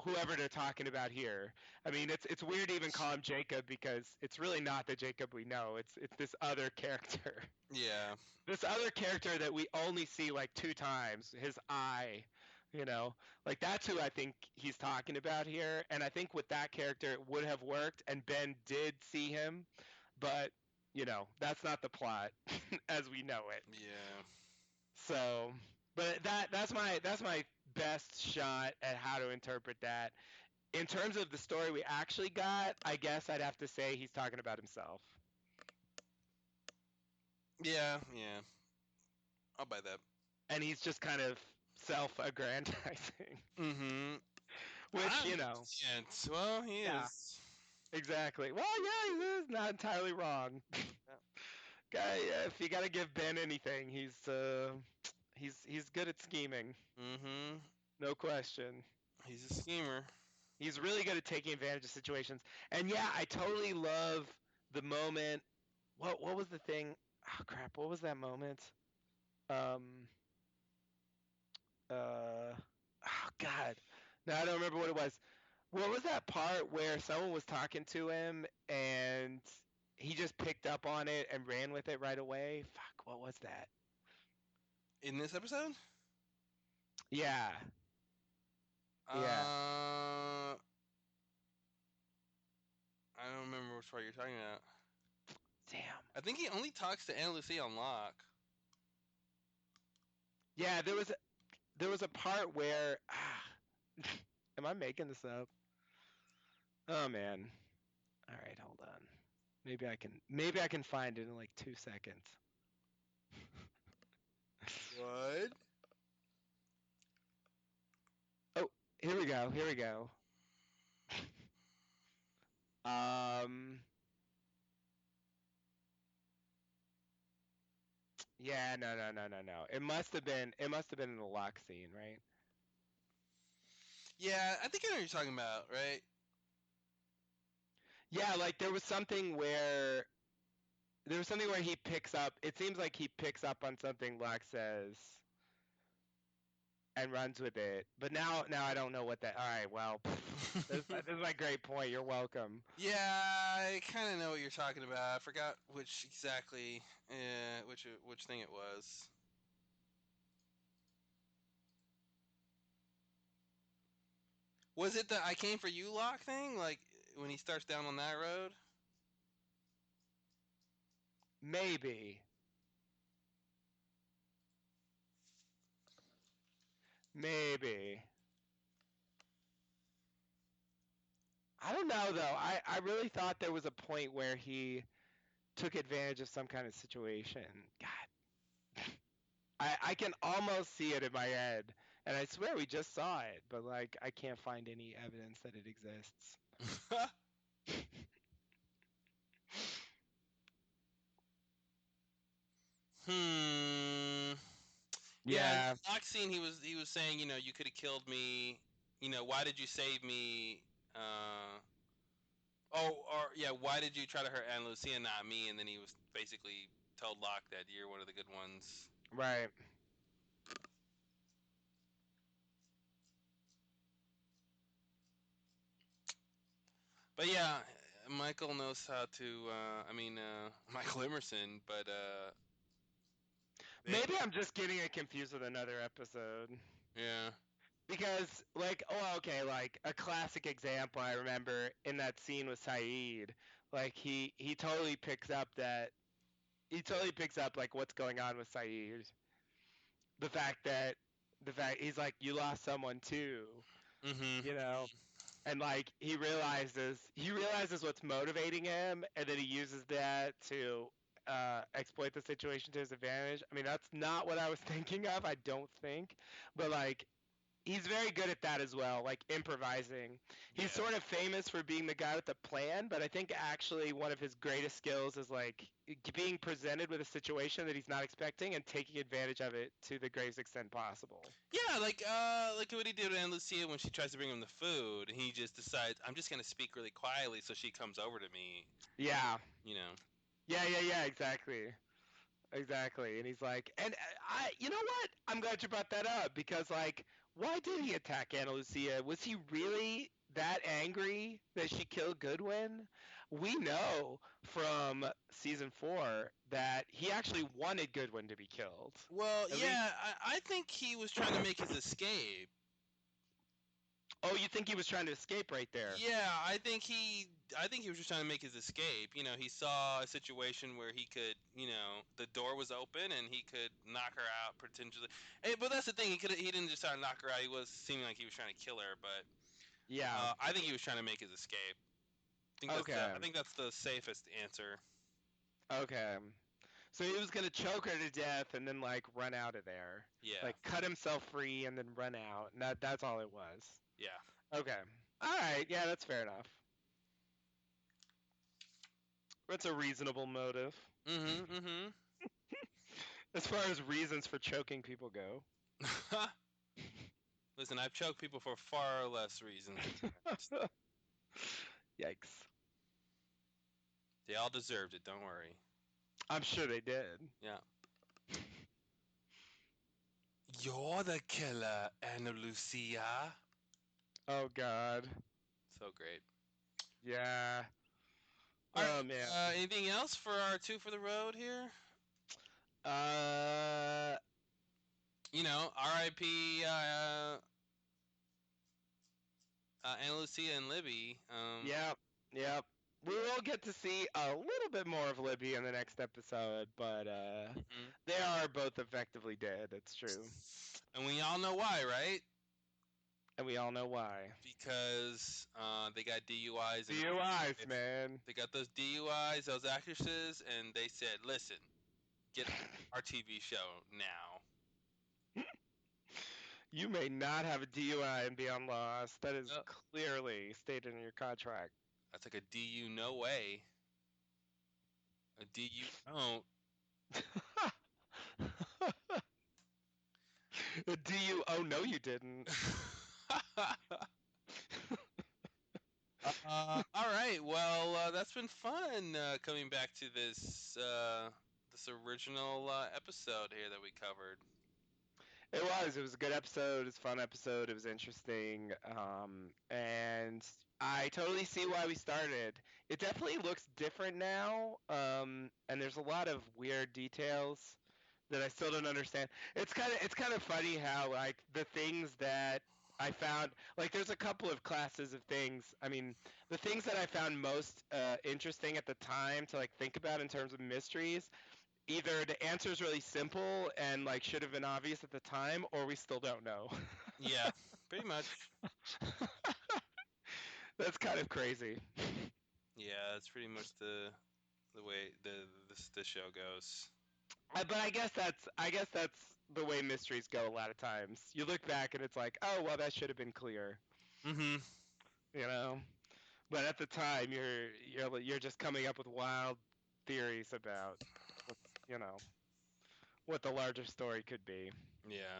Speaker 2: Whoever they're talking about here. I mean, it's weird to even call him Jacob because it's really not the Jacob we know. It's this other character,
Speaker 1: Yeah.
Speaker 2: this other character that we only see like 2 times. His eye. You know, like that's who I think he's talking about here, and I think with that character it would have worked, and Ben did see him, but that's not the plot as we know it.
Speaker 1: Yeah.
Speaker 2: So, but that's my best shot at how to interpret that. In terms of the story we actually got, I guess I'd have to say he's talking about himself,
Speaker 1: Yeah. Yeah. I'll buy that.
Speaker 2: and he's just kind of self-aggrandizing,
Speaker 1: Mm-hmm.
Speaker 2: which
Speaker 1: Yeah. Well, he
Speaker 2: yeah,
Speaker 1: is.
Speaker 2: exactly. Well, yeah, he's not entirely wrong. Guy, if you gotta give Ben anything, he's good at scheming,
Speaker 1: Mm-hmm.
Speaker 2: no question.
Speaker 1: He's a schemer.
Speaker 2: He's really good at taking advantage of situations. And yeah, I totally love the moment. What was the thing? Oh crap! What was that moment? Um. Oh God. No, I don't remember what it was. What was that part where someone was talking to him and he just picked up on it and ran with it right away? Fuck. What was that?
Speaker 1: In this episode?
Speaker 2: Yeah. Yeah.
Speaker 1: I don't remember which part you're talking about.
Speaker 2: Damn.
Speaker 1: I think he only talks to Anna Lucia on Locke.
Speaker 2: Yeah, there was a part where am I making this up? Oh man. All right, hold on. Maybe I can find it in like 2 seconds.
Speaker 1: What?
Speaker 2: Oh, here we go. Here we go. Um Yeah, no. It must have been in the lock scene, right?
Speaker 1: Yeah, I think I know what you're talking about, right?
Speaker 2: Yeah, like there was something where he picks up. It seems like he picks up on something Locke says and runs with it. But now I don't know what that. All right, well, this is my great point. You're welcome.
Speaker 1: Yeah, I kind of know what you're talking about. I forgot which exactly, which thing it was. Was it the "I came for you" Lock thing? Like when he starts down on that road?
Speaker 2: Maybe, maybe. I don't know though. I really thought there was a point where he took advantage of some kind of situation. God, I can almost see it in my head, and I swear we just saw it, but like I can't find any evidence that it exists.
Speaker 1: Hmm. Yeah, in
Speaker 2: Yeah,
Speaker 1: the Lock scene, he was saying, you could have killed me. Why did you save me? Uh, or yeah, why did you try to hurt Anna Lucia, not me? And then he was basically told Locke that you're one of the good ones.
Speaker 2: right.
Speaker 1: But yeah, Michael knows how to. Michael Emerson, but they,
Speaker 2: Maybe I'm just getting it confused with another episode.
Speaker 1: yeah,
Speaker 2: Because, like, oh, okay, like a classic example I remember in that scene with Saeed, like he totally picks up like what's going on with Saeed. The fact that the fact he's like, you lost someone too,
Speaker 1: mm-hmm,
Speaker 2: you know, and like he realizes what's motivating him, and then he uses that to exploit the situation to his advantage. I mean, that's not what I was thinking of. I don't think, but like he's very good at that as well, like improvising. He's
Speaker 1: Yeah.
Speaker 2: sort of famous for being the guy with the plan, but I think actually one of his greatest skills is like being presented with a situation that he's not expecting and taking advantage of it to the greatest extent possible.
Speaker 1: Yeah, like what he did with Aunt Lucia when she tries to bring him the food, and he just decides, I'm just gonna speak really quietly so she comes over to me.
Speaker 2: Yeah.
Speaker 1: You know.
Speaker 2: Yeah, exactly. Exactly. And he's like, and you know what? I'm glad you brought that up because, like, why did he attack Ana Lucia? Was he really that angry that she killed Goodwin? We know from season 4 that he actually wanted Goodwin to be killed.
Speaker 1: Well,
Speaker 2: At least,
Speaker 1: yeah, I think he was trying to make his escape.
Speaker 2: oh, you think he was trying to escape right there?
Speaker 1: Yeah, I think he was just trying to make his escape. You know, he saw a situation where he could, the door was open and he could knock her out potentially. But that's the thing, he didn't just try to knock her out. He was seeming like he was trying to kill her, but
Speaker 2: Yeah.
Speaker 1: I think he was trying to make his escape.
Speaker 2: Okay.
Speaker 1: I think that's the safest answer.
Speaker 2: Okay. So he was gonna choke her to death and then like run out of there,
Speaker 1: Yeah.
Speaker 2: like cut himself free and then run out. And that's all it was.
Speaker 1: Yeah.
Speaker 2: Okay. All right. Yeah, that's fair enough. That's a reasonable motive
Speaker 1: Mm-hmm.
Speaker 2: as far as reasons for choking people go.
Speaker 1: Listen, I've choked people for far less reasons.
Speaker 2: Yikes.
Speaker 1: They all deserved it. Don't worry.
Speaker 2: I'm sure they did.
Speaker 1: Yeah. You're the killer, Ana Lucia.
Speaker 2: Oh God.
Speaker 1: So great.
Speaker 2: Yeah.
Speaker 1: All right.
Speaker 2: Oh man.
Speaker 1: Anything else for our two for the road here?
Speaker 2: Uh.
Speaker 1: R.I.P. Ana Lucia and Libby.
Speaker 2: Yep. Yep. We will get to see a little bit more of Libby in the next episode, but
Speaker 1: Mhm.
Speaker 2: they are both effectively dead. It's true,
Speaker 1: And we all know why, right?
Speaker 2: and we all know why.
Speaker 1: Because they got DUIs. And
Speaker 2: DUIs, man.
Speaker 1: They got those DUIs, those actresses, and they said, "Listen, get our TV show now."
Speaker 2: You may not have a DUI and be on loss. That is
Speaker 1: Yep.
Speaker 2: clearly stated in your contract.
Speaker 1: That's like a DU no way. A DU don't.
Speaker 2: A DU? Oh no, you didn't.
Speaker 1: All right. Well, that's been fun coming back to this original episode here that we covered.
Speaker 2: It was. It was a good episode. It was a fun episode. It was interesting. And I totally see why we started. It definitely looks different now. And there's a lot of weird details that I still don't understand. It's kind of funny how like the things that I found, like there's a couple of classes of things. I mean, the things that I found most interesting at the time to like think about in terms of mysteries, either the answer is really simple and like should have been obvious at the time, or we still don't know.
Speaker 1: Yeah, pretty much.
Speaker 2: That's kind of crazy.
Speaker 1: Yeah, that's pretty much the way the show goes.
Speaker 2: But I guess that's the way mysteries go a lot of times. You look back and it's like, oh well, that should have been clear,
Speaker 1: Mm-hmm.
Speaker 2: you know. But at the time, you're just coming up with wild theories about what, you know what the larger story could be.
Speaker 1: Yeah.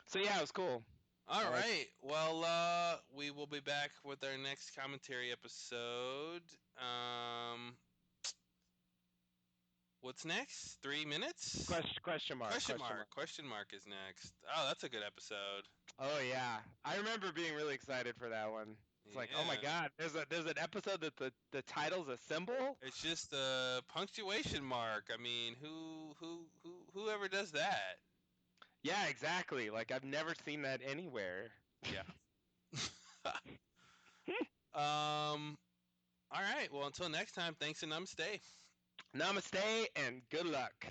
Speaker 2: So yeah, it was cool.
Speaker 1: All
Speaker 2: I like-
Speaker 1: right. Well, we will be back with our next commentary episode. What's next? 3 minutes?
Speaker 2: Question mark.
Speaker 1: Question mark is next. Oh, that's a good episode.
Speaker 2: Oh yeah, I remember being really excited for that one. It's like, oh my
Speaker 1: Yeah.
Speaker 2: god, there's an episode that the title's a symbol.
Speaker 1: It's just a punctuation mark. I mean, whoever does that?
Speaker 2: Yeah, exactly. Like I've never seen that anywhere.
Speaker 1: Yeah. All right. Well, until next time, thanks and namaste.
Speaker 2: Namaste and good luck.